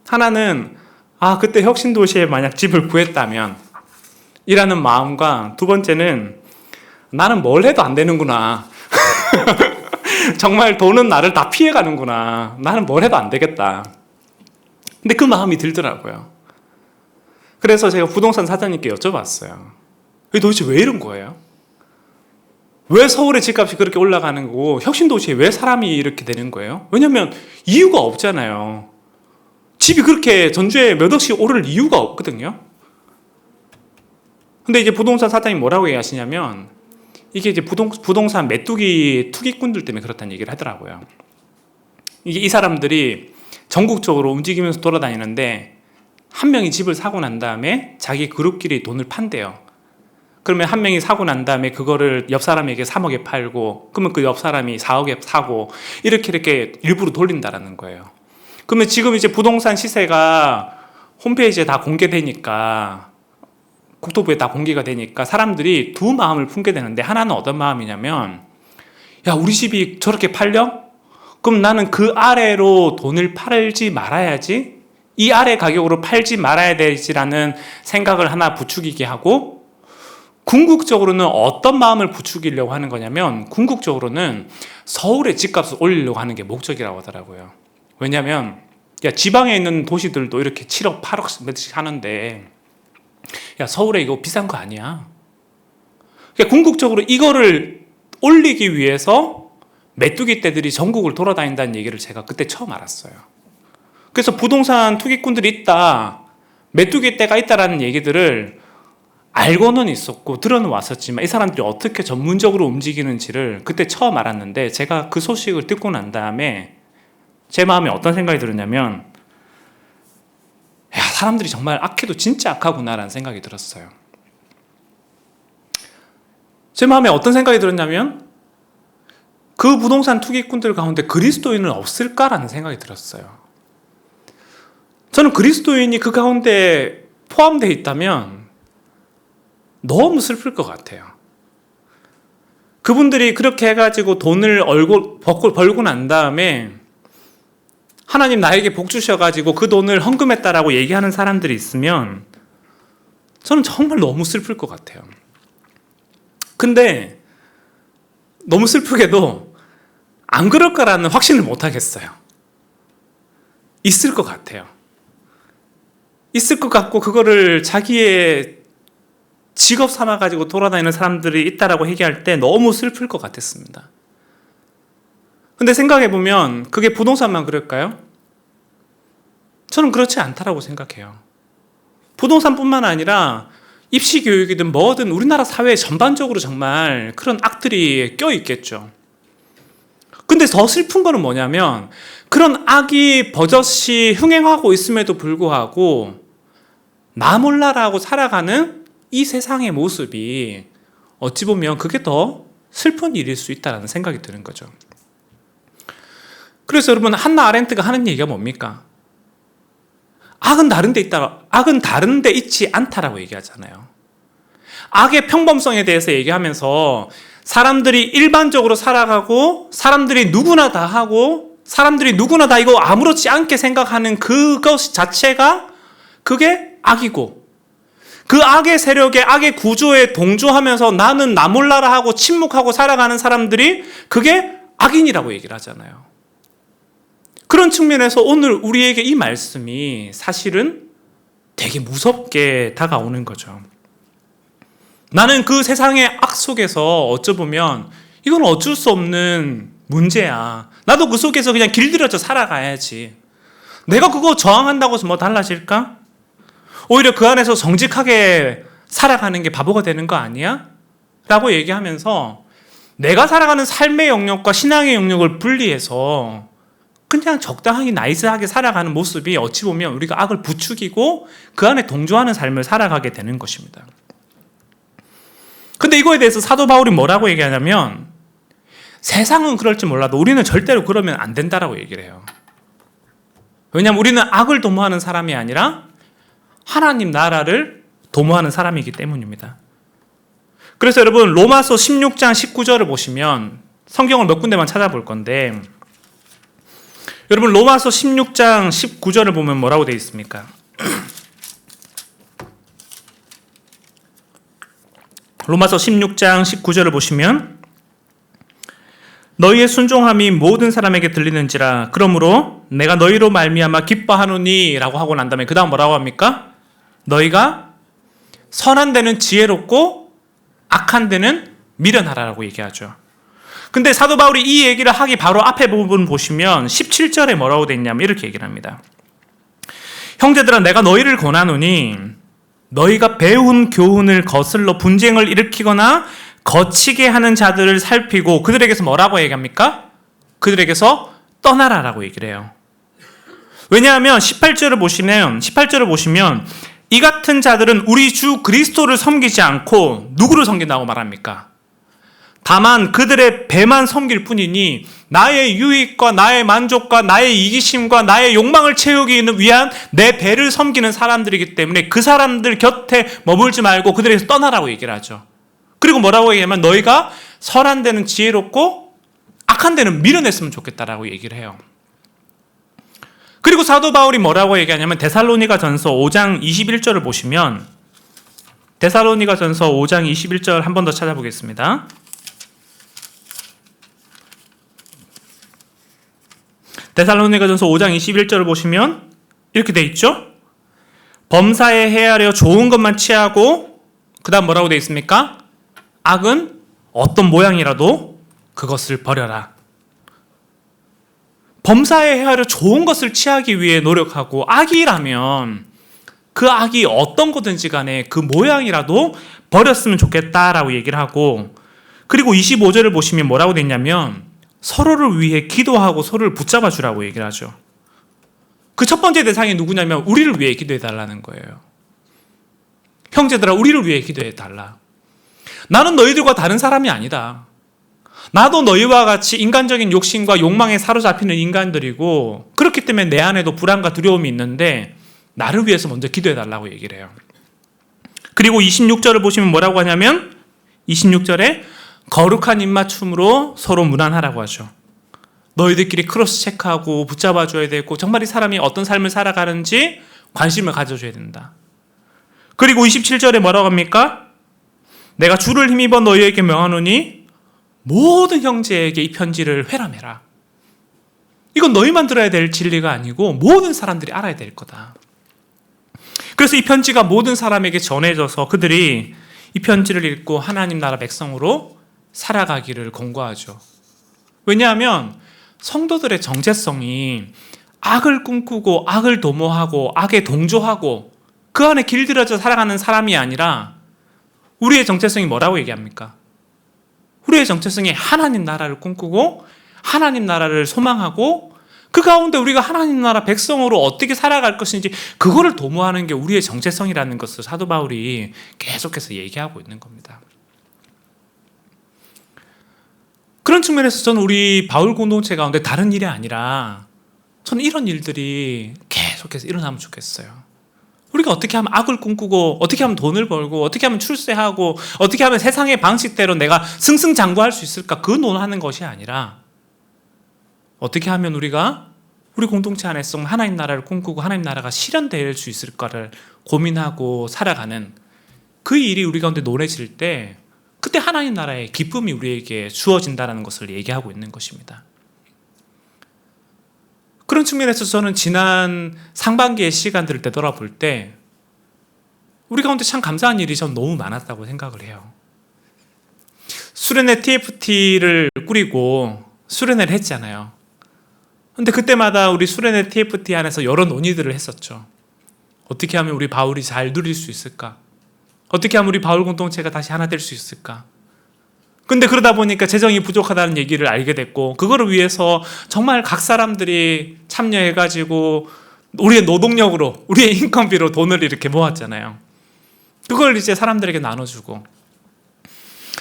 C: 하나는 아, 그때 혁신도시에 만약 집을 구했다면 이라는 마음과 두 번째는 나는 뭘 해도 안 되는구나. 정말 돈은 나를 다 피해가는구나. 나는 뭘 해도 안 되겠다. 근데 그 마음이 들더라고요. 그래서 제가 부동산 사장님께 여쭤봤어요. 도대체 왜 이런 거예요? 왜 서울의 집값이 그렇게 올라가는 거고 혁신도시에 왜 사람이 이렇게 되는 거예요? 왜냐면 이유가 없잖아요. 집이 그렇게 전주에 몇 억씩 오를 이유가 없거든요. 근데 이제 부동산 사장님이 뭐라고 얘기하시냐면 이게 이제 부동산 메뚜기 투기꾼들 때문에 그렇다는 얘기를 하더라고요. 이게 이 사람들이 전국적으로 움직이면서 돌아다니는데 한 명이 집을 사고 난 다음에 자기 그룹끼리 돈을 판대요. 그러면 한 명이 사고 난 다음에 그거를 옆 사람에게 3억에 팔고 그러면 그 옆 사람이 4억에 사고 이렇게 일부러 돌린다라는 거예요. 그러면 지금 이제 부동산 시세가 홈페이지에 다 공개되니까 국토부에 다 공개가 되니까 사람들이 두 마음을 품게 되는데 하나는 어떤 마음이냐면 야, 우리 집이 저렇게 팔려? 그럼 나는 그 아래로 돈을 팔지 말아야지, 이 아래 가격으로 팔지 말아야 되지라는 생각을 하나 부추기게 하고, 궁극적으로는 어떤 마음을 부추기려고 하는 거냐면 궁극적으로는 서울의 집값을 올리려고 하는 게 목적이라고 하더라고요. 왜냐하면 야, 지방에 있는 도시들도 이렇게 7억 8억 몇씩 하는데 야, 서울에 이거 비싼 거 아니야. 그러니까 궁극적으로 이거를 올리기 위해서 메뚜기 떼들이 전국을 돌아다닌다는 얘기를 제가 그때 처음 알았어요. 그래서 부동산 투기꾼들이 있다, 메뚜기 떼가 있다라는 얘기들을 알고는 있었고 들어는 왔었지만 이 사람들이 어떻게 전문적으로 움직이는지를 그때 처음 알았는데, 제가 그 소식을 듣고 난 다음에 제 마음에 어떤 생각이 들었냐면 야, 사람들이 정말 악해도 진짜 악하구나라는 생각이 들었어요. 제 마음에 어떤 생각이 들었냐면 그 부동산 투기꾼들 가운데 그리스도인은 없을까라는 생각이 들었어요. 저는 그리스도인이 그 가운데 포함되어 있다면 너무 슬플 것 같아요. 그분들이 그렇게 해가지고 돈을 벌고 난 다음에 하나님 나에게 복 주셔가지고 그 돈을 헌금했다라고 얘기하는 사람들이 있으면 저는 정말 너무 슬플 것 같아요. 근데 너무 슬프게도 안 그럴 거라는 확신을 못 하겠어요. 있을 것 같아요. 있을 것 같고 그거를 자기의 직업 삼아가지고 돌아다니는 사람들이 있다라고 얘기할 때 너무 슬플 것 같았습니다. 근데 생각해보면 그게 부동산만 그럴까요? 저는 그렇지 않다라고 생각해요. 부동산뿐만 아니라 입시교육이든 뭐든 우리나라 사회 전반적으로 정말 그런 악들이 껴있겠죠. 근데 더 슬픈 거는 뭐냐면 그런 악이 버젓이 흥행하고 있음에도 불구하고 나 몰라라고 살아가는 이 세상의 모습이 어찌 보면 그게 더 슬픈 일일 수 있다는 생각이 드는 거죠. 그래서 여러분, 한나 아렌트가 하는 얘기가 뭡니까? 악은 다른 데 있다, 악은 다른 데 있지 않다라고 얘기하잖아요. 악의 평범성에 대해서 얘기하면서 사람들이 일반적으로 살아가고 사람들이 누구나 다 하고 사람들이 누구나 다 이거 아무렇지 않게 생각하는 그것 자체가 그게 악이고 그 악의 세력에 악의 구조에 동조하면서 나는 나 몰라라 하고 침묵하고 살아가는 사람들이 그게 악인이라고 얘기를 하잖아요. 그런 측면에서 오늘 우리에게 이 말씀이 사실은 되게 무섭게 다가오는 거죠. 나는 그 세상의 악 속에서 어쩌보면 이건 어쩔 수 없는 문제야. 나도 그 속에서 그냥 길들여져 살아가야지. 내가 그거 저항한다고 해서 뭐 달라질까? 오히려 그 안에서 정직하게 살아가는 게 바보가 되는 거 아니야? 라고 얘기하면서 내가 살아가는 삶의 영역과 신앙의 영역을 분리해서 그냥 적당하게 나이스하게 살아가는 모습이 어찌 보면 우리가 악을 부추기고 그 안에 동조하는 삶을 살아가게 되는 것입니다. 근데 이거에 대해서 사도 바울이 뭐라고 얘기하냐면 세상은 그럴지 몰라도 우리는 절대로 그러면 안 된다라고 얘기를 해요. 왜냐하면 우리는 악을 도모하는 사람이 아니라 하나님 나라를 도모하는 사람이기 때문입니다. 그래서 여러분 로마서 16장 19절을 보시면 성경을 몇 군데만 찾아볼 건데 여러분 로마서 16장 19절을 보면 뭐라고 되어 있습니까? 로마서 16장 19절을 보시면 너희의 순종함이 모든 사람에게 들리는지라 그러므로 내가 너희로 말미암아 기뻐하노니 라고 하고 난 다음에 그 다음 뭐라고 합니까? 너희가 선한 데는 지혜롭고 악한 데는 미련하라라고 얘기하죠. 근데 사도 바울이 이 얘기를 하기 바로 앞에 부분 보시면 17절에 뭐라고 돼 있냐면 이렇게 얘기를 합니다. 형제들아 내가 너희를 권하노니 너희가 배운 교훈을 거슬러 분쟁을 일으키거나 거치게 하는 자들을 살피고 그들에게서 뭐라고 얘기합니까? 그들에게서 떠나라라고 얘기를 해요. 왜냐하면 18절을 보시면 이 같은 자들은 우리 주 그리스도를 섬기지 않고 누구를 섬긴다고 말합니까? 다만 그들의 배만 섬길 뿐이니 나의 유익과 나의 만족과 나의 이기심과 나의 욕망을 채우기 위한 내 배를 섬기는 사람들이기 때문에 그 사람들 곁에 머물지 말고 그들에게서 떠나라고 얘기를 하죠. 그리고 뭐라고 얘기하면 너희가 선한 데는 지혜롭고 악한 데는 미련했으면 좋겠다라고 얘기를 해요. 그리고 사도 바울이 뭐라고 얘기하냐면 데살로니가전서 5장 21절을 보시면 데살로니가전서 5장 21절 한 번 더 찾아보겠습니다. 데살로니가전서 5장 21절을 보시면 이렇게 돼 있죠. 범사에 헤아려 좋은 것만 취하고 그 다음 뭐라고 돼 있습니까? 악은 어떤 모양이라도 그것을 버려라. 범사에 헤아려 좋은 것을 취하기 위해 노력하고 악이라면 그 악이 어떤 거든지 간에 그 모양이라도 버렸으면 좋겠다라고 얘기를 하고 그리고 25절을 보시면 뭐라고 돼 있냐면 서로를 위해 기도하고 서로를 붙잡아 주라고 얘기를 하죠. 그 첫 번째 대상이 누구냐면 우리를 위해 기도해 달라는 거예요. 형제들아 우리를 위해 기도해 달라. 나는 너희들과 다른 사람이 아니다. 나도 너희와 같이 인간적인 욕심과 욕망에 사로잡히는 인간들이고 그렇기 때문에 내 안에도 불안과 두려움이 있는데 나를 위해서 먼저 기도해 달라고 얘기를 해요. 그리고 26절을 보시면 뭐라고 하냐면 26절에 거룩한 입맞춤으로 서로 무난하라고 하죠. 너희들끼리 크로스 체크하고 붙잡아줘야 되고 정말 이 사람이 어떤 삶을 살아가는지 관심을 가져줘야 된다. 그리고 27절에 뭐라고 합니까? 내가 주를 힘입어 너희에게 명하노니 모든 형제에게 이 편지를 회람해라. 이건 너희만 들어야 될 진리가 아니고 모든 사람들이 알아야 될 거다. 그래서 이 편지가 모든 사람에게 전해져서 그들이 이 편지를 읽고 하나님 나라 백성으로 살아가기를 권고하죠. 왜냐하면 성도들의 정체성이 악을 꿈꾸고 악을 도모하고 악에 동조하고 그 안에 길들여져 살아가는 사람이 아니라 우리의 정체성이 뭐라고 얘기합니까? 우리의 정체성이 하나님 나라를 꿈꾸고 하나님 나라를 소망하고 그 가운데 우리가 하나님 나라 백성으로 어떻게 살아갈 것인지 그거를 도모하는 게 우리의 정체성이라는 것을 사도 바울이 계속해서 얘기하고 있는 겁니다. 그런 측면에서 저는 우리 바울 공동체 가운데 다른 일이 아니라 저는 이런 일들이 계속해서 일어나면 좋겠어요. 우리가 어떻게 하면 악을 꿈꾸고 어떻게 하면 돈을 벌고 어떻게 하면 출세하고 어떻게 하면 세상의 방식대로 내가 승승장구할 수 있을까 그 논하는 것이 아니라 어떻게 하면 우리가 우리 공동체 안에서 하나님 나라를 꿈꾸고 하나님 나라가 실현될 수 있을까를 고민하고 살아가는 그 일이 우리 가운데 논해질 때 그때 하나님 나라의 기쁨이 우리에게 주어진다는 것을 얘기하고 있는 것입니다. 그런 측면에서 저는 지난 상반기의 시간들을 되돌아볼 때 우리 가운데 참 감사한 일이 전 너무 많았다고 생각을 해요. 수련회 TFT를 꾸리고 수련회를 했잖아요. 근데 그때마다 우리 수련회 TFT 안에서 여러 논의들을 했었죠. 어떻게 하면 우리 바울이 잘 누릴 수 있을까? 어떻게 하면 우리 바울 공동체가 다시 하나 될 수 있을까? 근데 그러다 보니까 재정이 부족하다는 얘기를 알게 됐고 그거를 위해서 정말 각 사람들이 참여해가지고 우리의 노동력으로 우리의 인건비로 돈을 이렇게 모았잖아요. 그걸 이제 사람들에게 나눠주고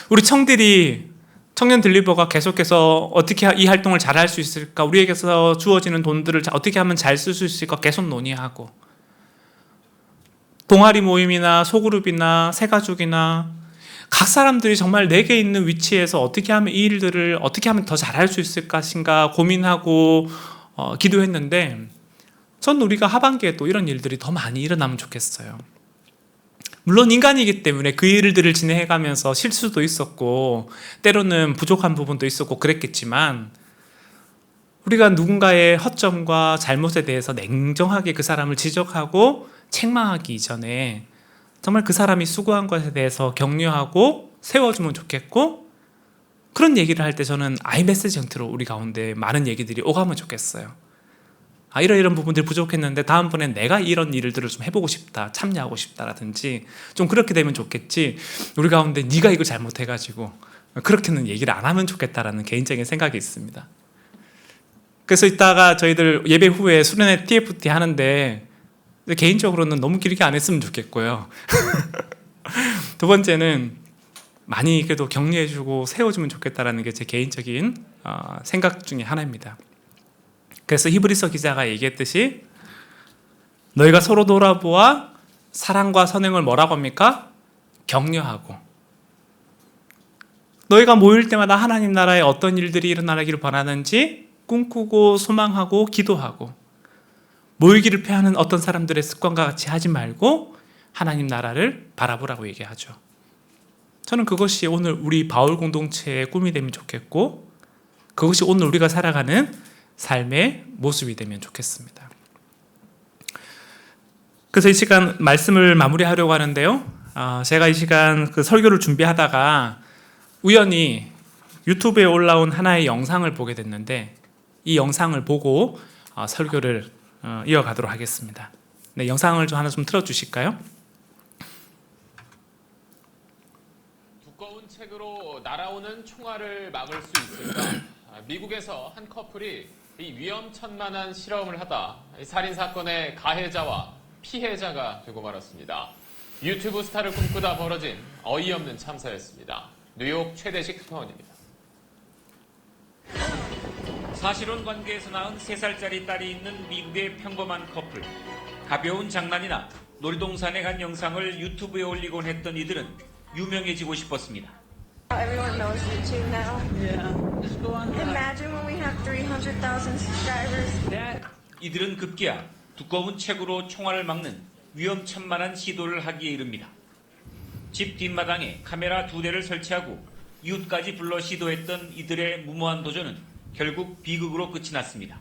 C: 우리 청년 딜리버가 계속해서 어떻게 이 활동을 잘 할 수 있을까, 우리에게서 주어지는 돈들을 어떻게 하면 잘 쓸 수 있을까 계속 논의하고 동아리 모임이나 소그룹이나 새가족이나 각 사람들이 정말 내게 있는 위치에서 어떻게 하면 이 일들을 어떻게 하면 더 잘할 수 있을 것인가 고민하고 기도했는데 전 우리가 하반기에 또 이런 일들이 더 많이 일어나면 좋겠어요. 물론 인간이기 때문에 그 일들을 진행해가면서 실수도 있었고 때로는 부족한 부분도 있었고 그랬겠지만 우리가 누군가의 허점과 잘못에 대해서 냉정하게 그 사람을 지적하고 책망하기 이전에 정말 그 사람이 수고한 것에 대해서 격려하고 세워주면 좋겠고 그런 얘기를 할 때 저는 아이메시지 형태로 우리 가운데 많은 얘기들이 오가면 좋겠어요. 이런 부분들이 부족했는데 다음번엔 내가 이런 일들을 좀 해보고 싶다, 참여하고 싶다라든지 좀 그렇게 되면 좋겠지 우리 가운데 네가 이걸 잘못해가지고 그렇게는 얘기를 안 하면 좋겠다라는 개인적인 생각이 있습니다. 그래서 이따가 저희들 예배 후에 수련회 TFT 하는데 개인적으로는 너무 길게 안 했으면 좋겠고요. 두 번째는 많이 그래도 격려해주고 세워주면 좋겠다라는 게 제 개인적인 생각 중에 하나입니다. 그래서 히브리서 기자가 얘기했듯이 너희가 서로 돌아보아 사랑과 선행을 뭐라고 합니까? 격려하고 너희가 모일 때마다 하나님 나라에 어떤 일들이 일어나기를 바라는지 꿈꾸고 소망하고 기도하고 모이기를 패하는 어떤 사람들의 습관과 같이 하지 말고 하나님 나라를 바라보라고 얘기하죠. 저는 그것이 오늘 우리 바울 공동체의 꿈이 되면 좋겠고 그것이 오늘 우리가 살아가는 삶의 모습이 되면 좋겠습니다. 그래서 이 시간 말씀을 마무리하려고 하는데요. 제가 이 시간 그 설교를 준비하다가 우연히 유튜브에 올라온 하나의 영상을 보게 됐는데 이 영상을 보고 설교를 이어가도록 하겠습니다. 네, 영상을 하나 좀 틀어주실까요?
D: 두꺼운 책으로 날아오는 총알을 막을 수 있을까? 미국에서 한 커플이 이 위험천만한 실험을 하다 살인 사건의 가해자와 피해자가 되고 말았습니다. 유튜브 스타를 꿈꾸다 벌어진 어이없는 참사였습니다. 뉴욕 최대식 특파원입니다.
E: 사실혼 관계에서 낳은 3살짜리 딸이 있는 미국의 평범한 커플. 가벼운 장난이나 놀이동산에 간 영상을 유튜브에 올리곤 했던 이들은 유명해지고 싶었습니다.
F: Everyone knows YouTube now.
E: Yeah, just go on.
F: Imagine when we have 300,000 subscribers.
E: 이들은 급기야 두꺼운 책으로 총알을 막는 위험천만한 시도를 하기에 이릅니다. 집 뒷마당에 카메라 2대를 설치하고 이웃까지 불러 시도했던 이들의 무모한 도전은 결국 비극으로 끝이 났습니다.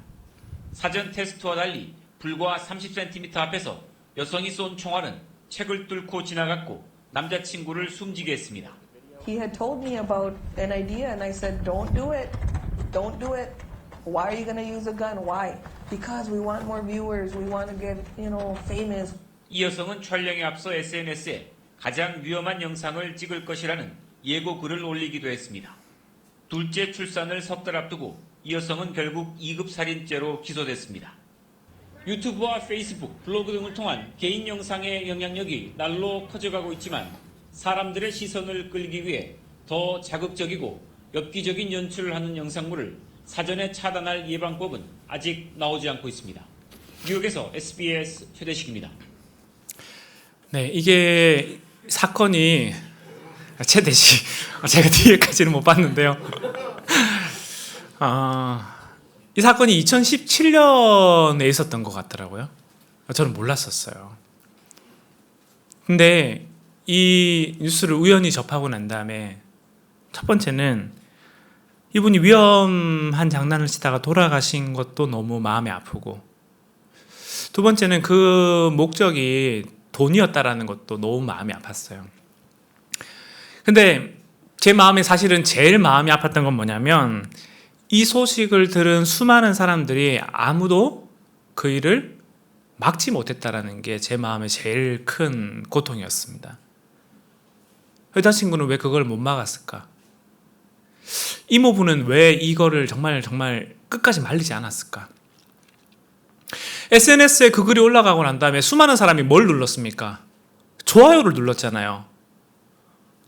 E: 사전 테스트와 달리 불과 30cm 앞에서 여성이 쏜 총알은 책을 뚫고 지나갔고 남자친구를 숨지게 했습니다.
G: He had told me about an idea and I said, don't do it. Don't do it. Why are you going to use a gun? Why? Because we want more viewers. We want to get, famous.
E: 이 여성은 촬영에 앞서 SNS에 가장 위험한 영상을 찍을 것이라는 예고 글을 올리기도 했습니다. 둘째 출산을 석 달 앞두고 이 여성은 결국 2급 살인죄로 기소됐습니다. 유튜브와 페이스북, 블로그 등을 통한 개인 영상의 영향력이 날로 커져가고 있지만 사람들의 시선을 끌기 위해 더 자극적이고 엽기적인 연출을 하는 영상물을 사전에 차단할 예방법은 아직 나오지 않고 있습니다. 뉴욕에서 SBS 최대식입니다.
C: 네, 이게 사건이 최대시 제가 뒤에까지는 못 봤는데요. 이 사건이 2017년에 있었던 것 같더라고요. 저는 몰랐었어요. 근데 이 뉴스를 우연히 접하고 난 다음에 첫 번째는 이분이 위험한 장난을 치다가 돌아가신 것도 너무 마음이 아프고, 두 번째는 그 목적이 돈이었다라는 것도 너무 마음이 아팠어요. 근데 제 마음에 사실은 제일 마음이 아팠던 건 뭐냐면, 이 소식을 들은 수많은 사람들이 아무도 그 일을 막지 못했다라는 게 제 마음의 제일 큰 고통이었습니다. 여자친구는 왜 그걸 못 막았을까? 이모부는 왜 이거를 정말 끝까지 말리지 않았을까? SNS에 그 글이 올라가고 난 다음에 수많은 사람이 뭘 눌렀습니까? 좋아요를 눌렀잖아요.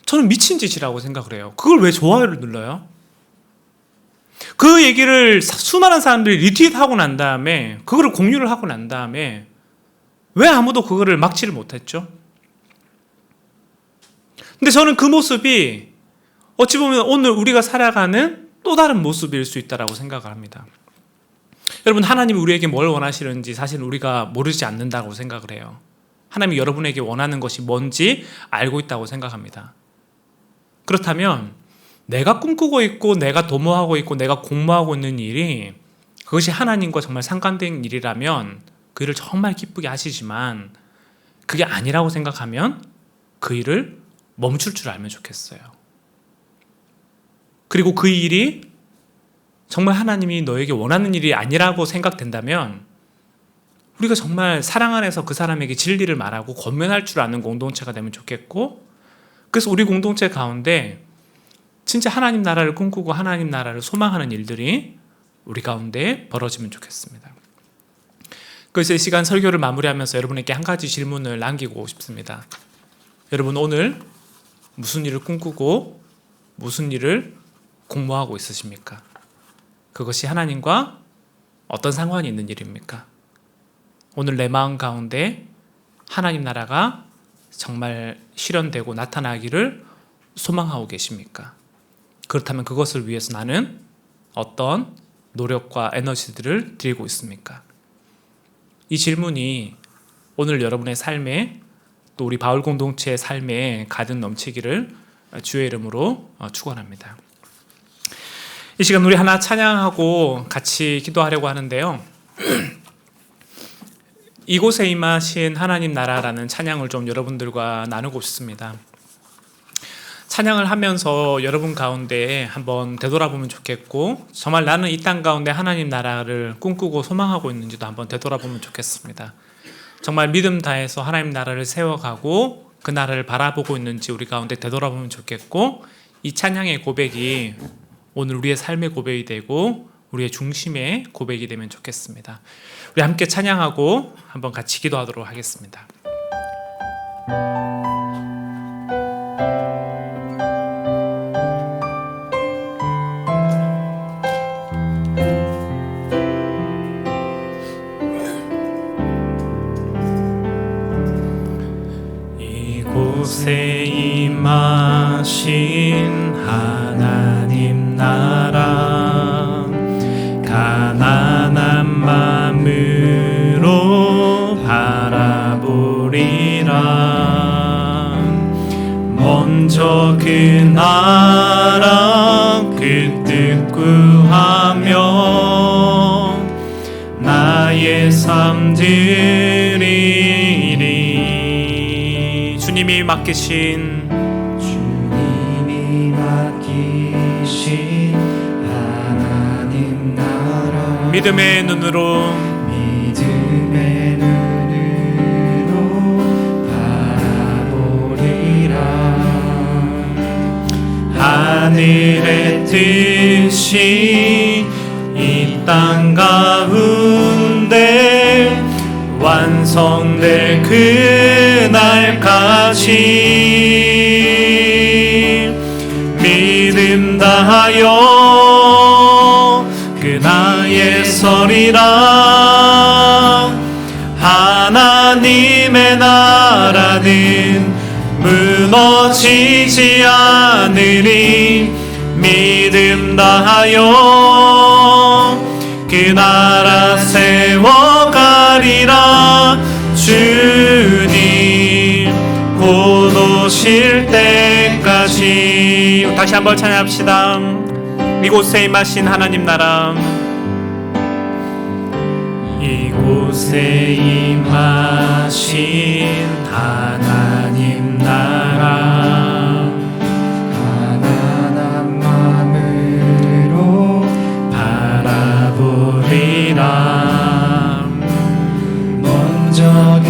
C: 저는 미친 짓이라고 생각을 해요. 그걸 왜 좋아요를 눌러요? 그 얘기를 수많은 사람들이 리트윗하고 난 다음에, 그거를 공유를 하고 난 다음에 왜 아무도 그거를 막지를 못했죠? 근데 저는 그 모습이 어찌 보면 오늘 우리가 살아가는 또 다른 모습일 수 있다고 생각을 합니다. 여러분, 하나님이 우리에게 뭘 원하시는지 사실 우리가 모르지 않는다고 생각을 해요. 하나님이 여러분에게 원하는 것이 뭔지 알고 있다고 생각합니다. 그렇다면 내가 꿈꾸고 있고 내가 도모하고 있고 내가 공모하고 있는 일이 그것이 하나님과 정말 상관된 일이라면 그 일을 정말 기쁘게 하시지만, 그게 아니라고 생각하면 그 일을 멈출 줄 알면 좋겠어요. 그리고 그 일이 정말 하나님이 너에게 원하는 일이 아니라고 생각된다면 우리가 정말 사랑 안에서 그 사람에게 진리를 말하고 권면할 줄 아는 공동체가 되면 좋겠고, 그래서 우리 공동체 가운데 진짜 하나님 나라를 꿈꾸고 하나님 나라를 소망하는 일들이 우리 가운데 벌어지면 좋겠습니다. 그래서 이 시간 설교를 마무리하면서 여러분에게 한 가지 질문을 남기고 싶습니다. 여러분, 오늘 무슨 일을 꿈꾸고 무슨 일을 공모하고 있으십니까? 그것이 하나님과 어떤 상관이 있는 일입니까? 오늘 내 마음 가운데 하나님 나라가 정말 실현되고 나타나기를 소망하고 계십니까? 그렇다면 그것을 위해서 나는 어떤 노력과 에너지들을 드리고 있습니까? 이 질문이 오늘 여러분의 삶에, 또 우리 바울 공동체의 삶에 가득 넘치기를 주의 이름으로 축원합니다. 이 시간 우리 하나 찬양하고 같이 기도하려고 하는데요. 이곳에 임하신 하나님 나라라는 찬양을 좀 여러분들과 나누고 싶습니다. 찬양을 하면서 여러분 가운데 한번 되돌아보면 좋겠고, 정말 나는 이 땅 가운데 하나님 나라를 꿈꾸고 소망하고 있는지도 한번 되돌아보면 좋겠습니다. 정말 믿음 다해서 하나님 나라를 세워가고 그 나라를 바라보고 있는지 우리 가운데 되돌아보면 좋겠고, 이 찬양의 고백이 오늘 우리의 삶의 고백이 되고 우리의 중심의 고백이 되면 좋겠습니다. 우리 함께 찬양하고 한번 같이 기도하도록 하겠습니다. 이곳에 임하신 하나님 나라, 가난한 마음으로 바라보리라. 먼저 그 나라 그 뜻 구하며 나의 삶 드리리. 주님이 맡기신 하나님 나라, 믿음의 눈으로 바라보리라. 하늘의 뜻이 이 땅 가운데 완성될 그날까지 믿음 다하여 그 나의 서리라. 하나님의 나라 나라는 무너지지 않으리. 믿음 다하여 그 나라 세워가리라. 주님 곧 오실 때까지. 다시 한번 찬양합시다. 이곳에 임하신 하나님 나라, 이곳에 임하신 하나님 나라, 가난한 마음으로 바라보리라. 먼저 그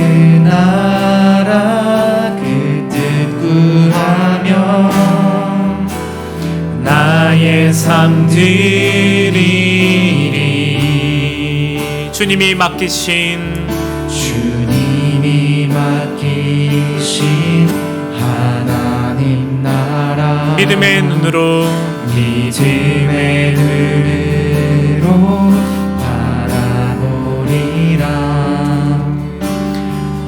C: 나라 그 뜻 구하며 나의 삶 드리리. 주님이 맡기신 하나님 나라, 믿음의 눈으로 바라보리라.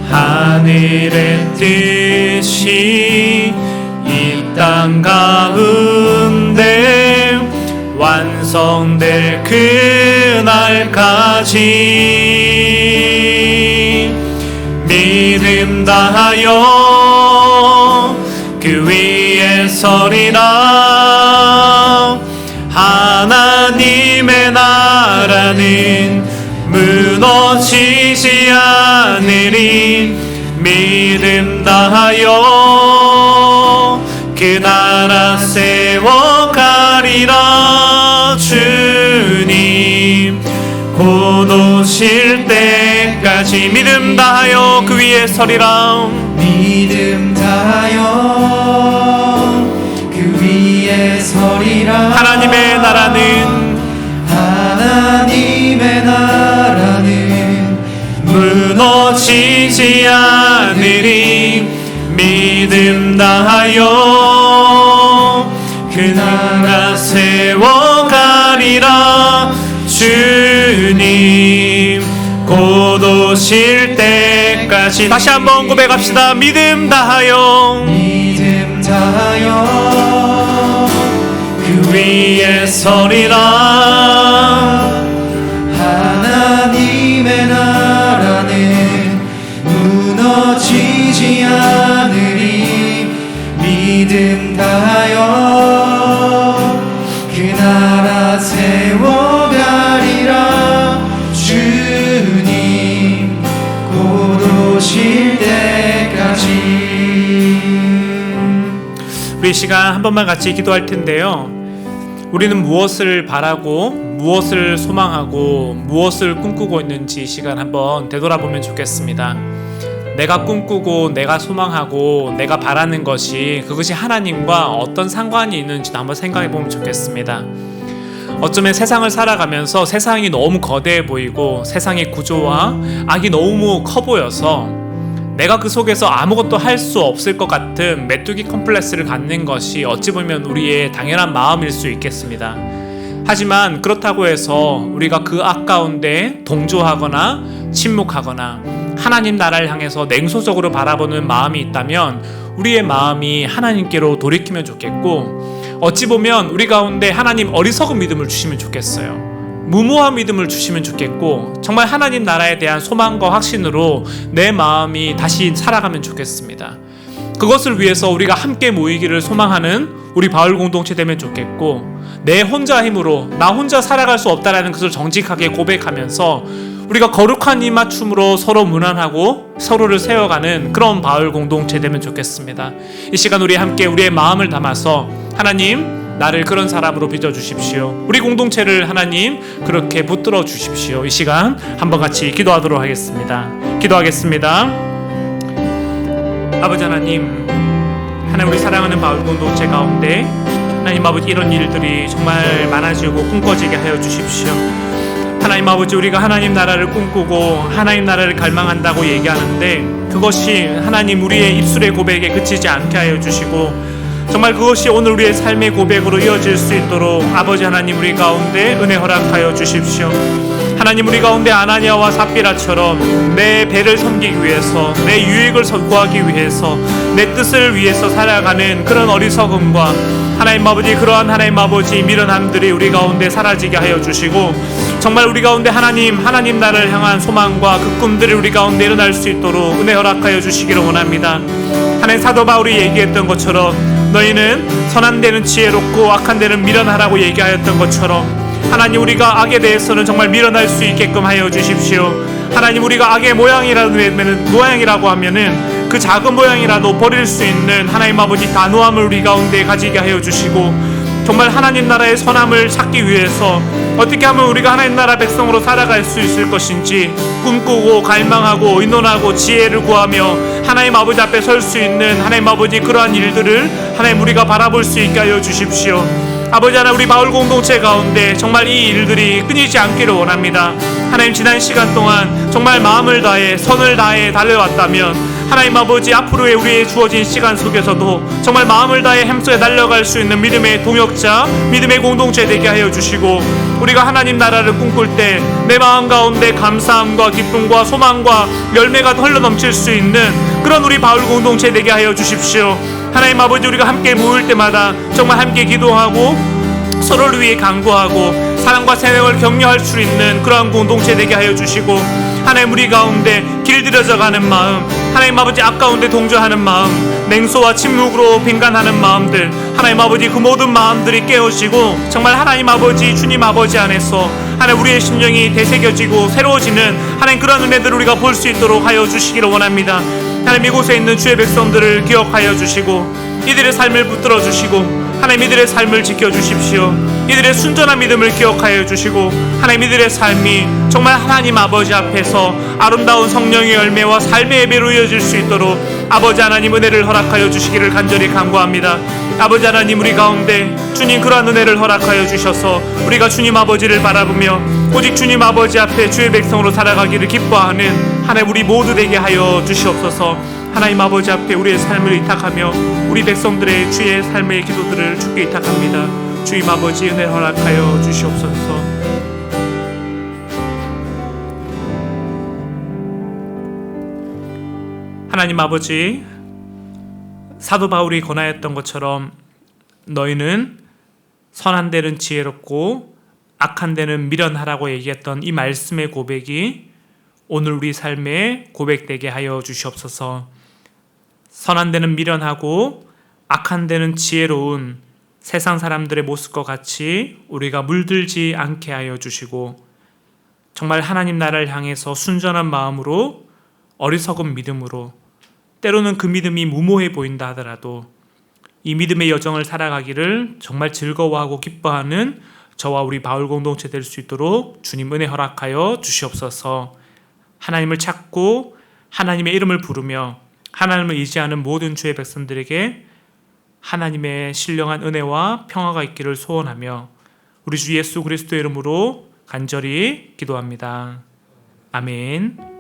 C: 하늘의 뜻이 이 땅 가운데 완성될 그날까지 믿음 다하여 그 위에 서리라. 하나님의 나라는 무너지지 않으리. 믿음 다하여 그 나라 세워가리라. 주님 곧 오실 때까지 믿음 다하여 그 위에 서리라. 믿음 다하여 그 위에 서리라. 하나님의 나라는 무너지지 않으리. 믿음 다하여 그 나라 세워가리라. 주님 곧 오실 때까지. 다시 한번 고백합시다. 믿음 다하여 그 위에 서리라. 하나님의 나라는 무너지지 않으리. 믿음 다하여 그 나라 세워가리라. 주님 곧 오실 때까지. 우리 시간 한 번만 같이 기도할 텐데요, 우리는 무엇을 바라고 무엇을 소망하고 무엇을 꿈꾸고 있는지 이 시간 한번 되돌아보면 좋겠습니다. 내가 꿈꾸고 내가 소망하고 내가 바라는 것이, 그것이 하나님과 어떤 상관이 있는지도 한번 생각해 보면 좋겠습니다. 어쩌면 세상을 살아가면서 세상이 너무 거대해 보이고 세상의 구조와 악이 너무 커 보여서 내가 그 속에서 아무것도 할 수 없을 것 같은 메뚜기 컴플렉스를 갖는 것이 어찌 보면 우리의 당연한 마음일 수 있겠습니다. 하지만 그렇다고 해서 우리가 그 악 가운데 동조하거나 침묵하거나 하나님 나라를 향해서 냉소적으로 바라보는 마음이 있다면 우리의 마음이 하나님께로 돌이키면 좋겠고, 어찌 보면 우리 가운데 하나님 어리석은 믿음을 주시면 좋겠어요. 무모한 믿음을 주시면 좋겠고, 정말 하나님 나라에 대한 소망과 확신으로 내 마음이 다시 살아가면 좋겠습니다. 그것을 위해서 우리가 함께 모이기를 소망하는 우리 바울 공동체 되면 좋겠고, 내 혼자 힘으로 나 혼자 살아갈 수 없다라는 것을 정직하게 고백하면서 우리가 거룩한 입맞춤으로 서로 무난하고 서로를 세워가는 그런 바울 공동체 되면 좋겠습니다. 이 시간 우리 함께 우리의 마음을 담아서 하나님, 나를 그런 사람으로 빚어주십시오. 우리 공동체를 하나님 그렇게 붙들어 주십시오. 이 시간 한번 같이 기도하도록 하겠습니다. 기도하겠습니다. 아버지 하나님, 우리 사랑하는 바울 공동체 가운데 하나님 아버지 이런 일들이 정말 많아지고 꿈꿔지게 하여 주십시오. 하나님 아버지, 우리가 하나님 나라를 꿈꾸고 하나님 나라를 갈망한다고 얘기하는데 그것이 하나님 우리의 입술의 고백에 그치지 않게 하여 주시고, 정말 그것이 오늘 우리의 삶의 고백으로 이어질 수 있도록 아버지 하나님 우리 가운데 은혜 허락하여 주십시오. 하나님 우리 가운데 아나니아와 삽비라처럼 내 배를 섬기기 위해서, 내 유익을 구하기 위해서, 내 뜻을 위해서 살아가는 그런 어리석음과 하나님 아버지, 그러한 하나님 아버지 미련함들이 우리 가운데 사라지게 하여 주시고, 정말 우리 가운데 하나님 나라를 향한 소망과 그 꿈들이 우리 가운데 일어날 수 있도록 은혜 허락하여 주시기를 원합니다. 하나님, 사도 바울이 얘기했던 것처럼 너희는 선한 데는 지혜롭고 악한 데는 미련하라고 얘기하였던 것처럼 하나님, 우리가 악에 대해서는 정말 미련할 수 있게끔 하여 주십시오. 하나님, 우리가 악의 모양이라고 하면은 그 작은 모양이라도 버릴 수 있는 하나님 아버지 단호함을 우리 가운데 가지게 하여 주시고, 정말 하나님 나라의 선함을 찾기 위해서 어떻게 하면 우리가 하나님 나라 백성으로 살아갈 수 있을 것인지 꿈꾸고 갈망하고 의논하고 지혜를 구하며 하나님 아버지 앞에 설 수 있는 하나님 아버지 그러한 일들을 하나님 우리가 바라볼 수 있게 하여 주십시오. 아버지 하나님, 우리 바울 공동체 가운데 정말 이 일들이 끊이지 않기를 원합니다. 하나님, 지난 시간 동안 정말 마음을 다해 선을 다해 달려왔다면 하나님 아버지, 앞으로의 우리의 주어진 시간 속에서도 정말 마음을 다해 햄속에 달려갈 수 있는 믿음의 동역자, 믿음의 공동체 되게 하여 주시고, 우리가 하나님 나라를 꿈꿀 때 내 마음 가운데 감사함과 기쁨과 소망과 열매가 흘러넘칠 수 있는 그런 우리 바울 공동체 되게 하여 주십시오. 하나님 아버지, 우리가 함께 모일 때마다 정말 함께 기도하고 서로를 위해 간구하고 사랑과 사랑을 격려할 수 있는 그러한 공동체 되게 하여 주시고, 하나님 우리 가운데 길들여져 가는 마음, 하나님 아버지 앞 가운데 동조하는 마음, 냉소와 침묵으로 빈간하는 마음들, 하나님 아버지 그 모든 마음들이 깨어지고 정말 하나님 아버지 주님 아버지 안에서 하나님 우리의 심령이 되새겨지고 새로워지는 하나님 그런 은혜들을 우리가 볼 수 있도록 하여 주시기를 원합니다. 하나님, 이곳에 있는 주의 백성들을 기억하여 주시고 이들의 삶을 붙들어 주시고 하나님 이들의 삶을 지켜주십시오. 이들의 순전한 믿음을 기억하여 주시고 하나님 이들의 삶이 정말 하나님 아버지 앞에서 아름다운 성령의 열매와 삶의 예배로 이어질 수 있도록 아버지 하나님 은혜를 허락하여 주시기를 간절히 간구합니다. 아버지 하나님, 우리 가운데 주님 그러한 은혜를 허락하여 주셔서 우리가 주님 아버지를 바라보며 오직 주님 아버지 앞에 주의 백성으로 살아가기를 기뻐하는 하나님 우리 모두 되게 하여 주시옵소서. 하나님 아버지 앞에 우리의 삶을 의탁하며 우리 백성들의 주의 삶의 기도들을 주께 의탁합니다. 주님 아버지 은혜 허락하여 주시옵소서. 하나님 아버지, 사도 바울이 권하였던 것처럼 너희는 선한 데는 지혜롭고 악한 데는 미련하라고 얘기했던 이 말씀의 고백이 오늘 우리 삶에 고백되게 하여 주시옵소서. 선한 데는 미련하고 악한 데는 지혜로운 세상 사람들의 모습과 같이 우리가 물들지 않게 하여 주시고, 정말 하나님 나라를 향해서 순전한 마음으로 어리석은 믿음으로, 때로는 그 믿음이 무모해 보인다 하더라도 이 믿음의 여정을 살아가기를 정말 즐거워하고 기뻐하는 저와 우리 바울 공동체 될 수 있도록 주님 은혜 허락하여 주시옵소서. 하나님을 찾고 하나님의 이름을 부르며 하나님을 의지하는 모든 주의 백성들에게 하나님의 신령한 은혜와 평화가 있기를 소원하며 우리 주 예수 그리스도의 이름으로 간절히 기도합니다. 아멘.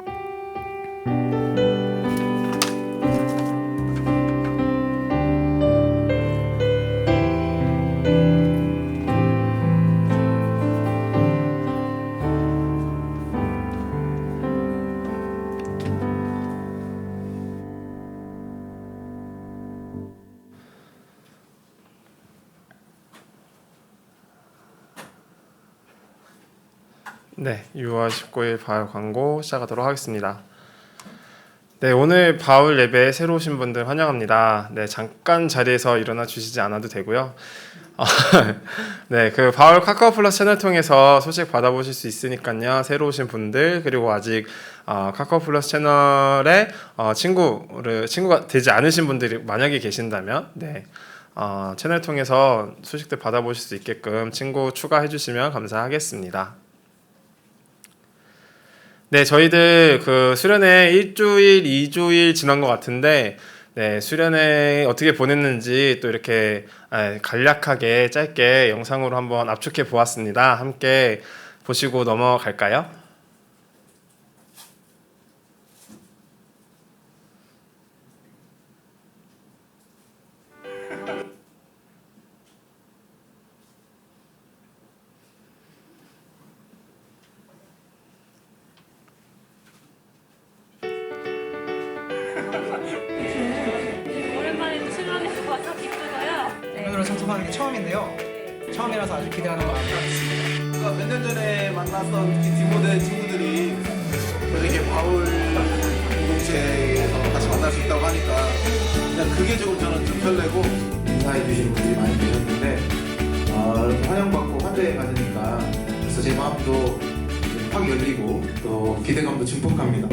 H: 네, 6월 19일 바울 광고 시작하도록 하겠습니다. 네, 오늘 바울 예배에 새로 오신 분들 환영합니다. 네, 잠깐 자리에서 일어나 주시지 않아도 되고요. 네, 그 바울 카카오 플러스 채널 통해서 소식 받아보실 수 있으니까요. 새로 오신 분들, 그리고 아직 카카오 플러스 채널에 친구가 되지 않으신 분들이 만약에 계신다면, 네, 채널 통해서 소식들 받아보실 수 있게끔 친구 추가해 주시면 감사하겠습니다. 네, 저희들 그 수련회 1주일, 2주일 지난 것 같은데, 네, 수련회 어떻게 보냈는지 또 이렇게 간략하게 짧게 영상으로 한번 압축해 보았습니다. 함께 보시고 넘어갈까요?
I: 참석하는 게 처음인데요. 처음이라서 아주 기대하는 마음이 있습니다.
J: 몇 년 전에 만났던 디모데 친구들이 저에게 바울 공동체에서 다시 만날 수 있다고 하니까 그냥 그게 조금 저는 좀 설레고 인사해 주신 분들이 많이 계셨는데 이렇게 환영받고 환대해 가지니까 그래서 제 마음도 확 열리고 또 기대감도 증폭합니다.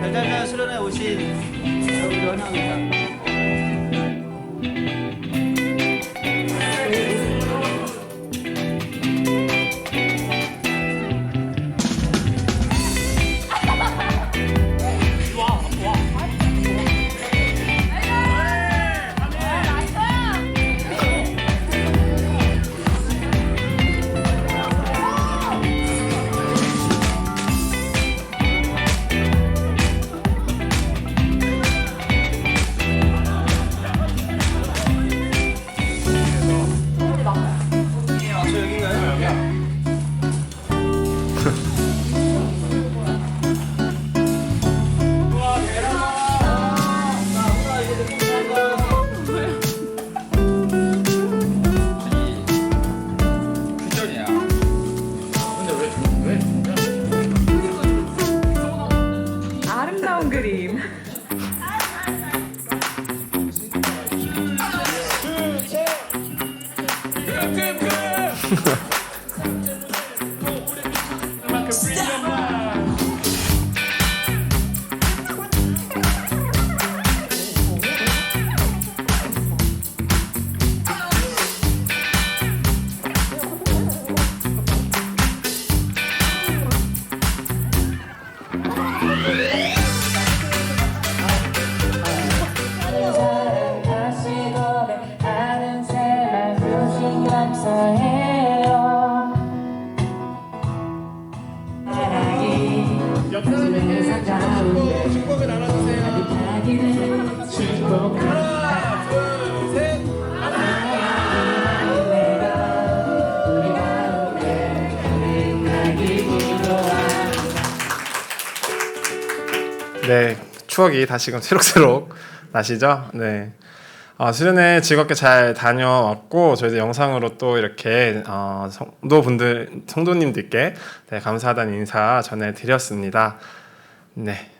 A: 달달달 수련회 오신 여러분들 환영합니다.
F: 아름다운 그림.
H: 네, 추억이 다시금 새록새록 나시죠? 네. 수련회 즐겁게 잘 다녀왔고 저희도 영상으로 또 이렇게 성도님들께 네, 감사하다는 인사 전해드렸습니다. 네.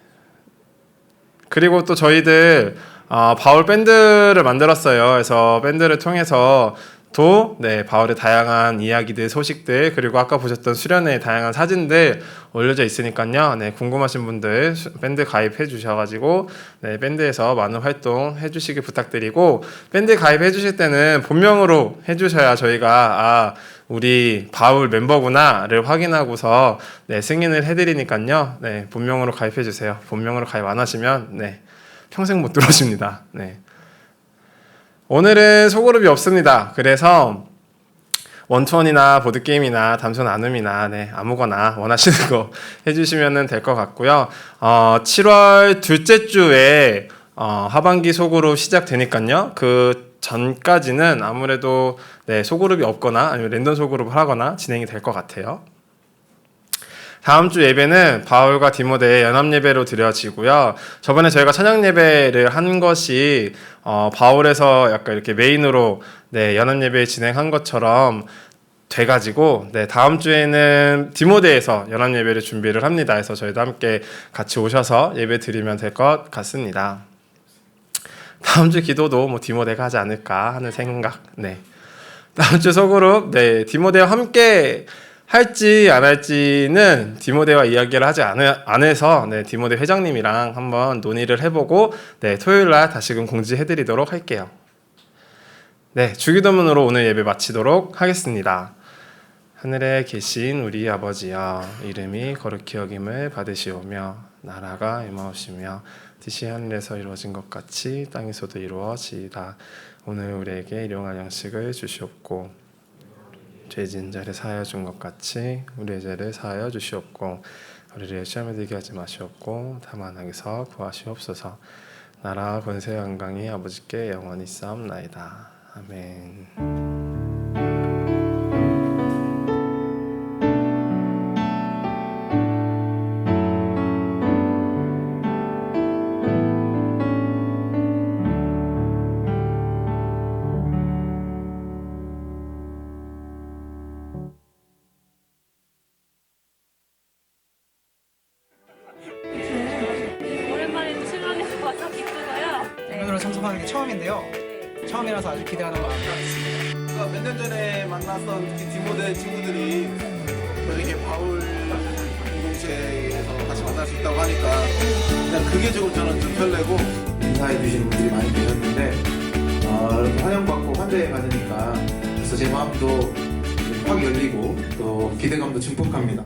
H: 그리고 또 저희들 바울 밴드를 만들었어요. 그래서 밴드를 통해서 또 네, 바울의 다양한 이야기들, 소식들, 그리고 아까 보셨던 수련회의 다양한 사진들 올려져 있으니까요. 네, 궁금하신 분들 밴드 가입해 주셔가지고 네, 밴드에서 많은 활동 해주시길 부탁드리고, 밴드 가입해 주실 때는 본명으로 해주셔야 저희가 우리 바울 멤버구나를 확인하고서 네, 승인을 해드리니까요. 네, 본명으로 가입해 주세요. 본명으로 가입 안 하시면 네, 평생 못 들어오십니다. 네. 오늘은 소그룹이 없습니다. 그래서 원투원이나 보드게임이나 담소 나눔이나 네, 아무거나 원하시는 거 해주시면 될 것 같고요. 7월 둘째 주에 하반기 소그룹 시작되니까요. 그 전까지는 아무래도 네, 소그룹이 없거나 아니면 랜덤 소그룹을 하거나 진행이 될 것 같아요. 다음 주 예배는 바울과 디모데의 연합 예배로 드려지고요. 저번에 저희가 찬양 예배를 한 것이 바울에서 약간 이렇게 메인으로 네, 연합 예배 진행한 것처럼 돼가지고 네, 다음 주에는 디모데에서 연합 예배를 준비를 합니다. 그래서 저희도 함께 같이 오셔서 예배 드리면 될 것 같습니다. 다음 주 기도도 뭐 디모데가 하지 않을까 하는 생각. 네. 다음 주 소그룹 네, 디모데와 함께 할지 안 할지는 디모데와 이야기를 하지 않아서 네, 디모데 회장님이랑 한번 논의를 해보고 네, 토요일날 다시금 공지해드리도록 할게요. 네, 주기도문으로 오늘 예배 마치도록 하겠습니다. 하늘에 계신 우리 아버지여, 이름이 거룩히 여김을 받으시오며 나라가 임하오시며 뜻이 하늘에서 이루어진 것 같이 땅에서도 이루어지이다. 오늘 우리에게 일용할 양식을 주시옵고 죄 지은 자를 사하여 준 것 같이 우리의 죄를 사하여 주시옵고 우리를 시험에 들게 하지 마시옵고 다만 악에서 구하시옵소서. 나라 권세 영광이 아버지께 영원히 싸움나이다. 아멘.
F: 오랜만에 수련회에 와서 기쁘고요.
I: 공연으로 참석하는 게 처음인데요. 처음이라서 아주 기대하는 마음이 있습니다.
J: 몇 년 전에 만났던 특히 디모데 친구들이 저에게 바울 공동체에서 다시 만날 수 있다고 하니까 그냥 그게 조금 저는 좀 설레고 인사해 주시는 분들이 많이 계셨는데 이렇게 환영받고 환대해 받으니까 그래서 제 마음도 확 열리고 또 기대감도 증폭합니다.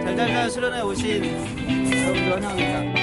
I: 달달달 수련회 오신 여러분들 환영합니다.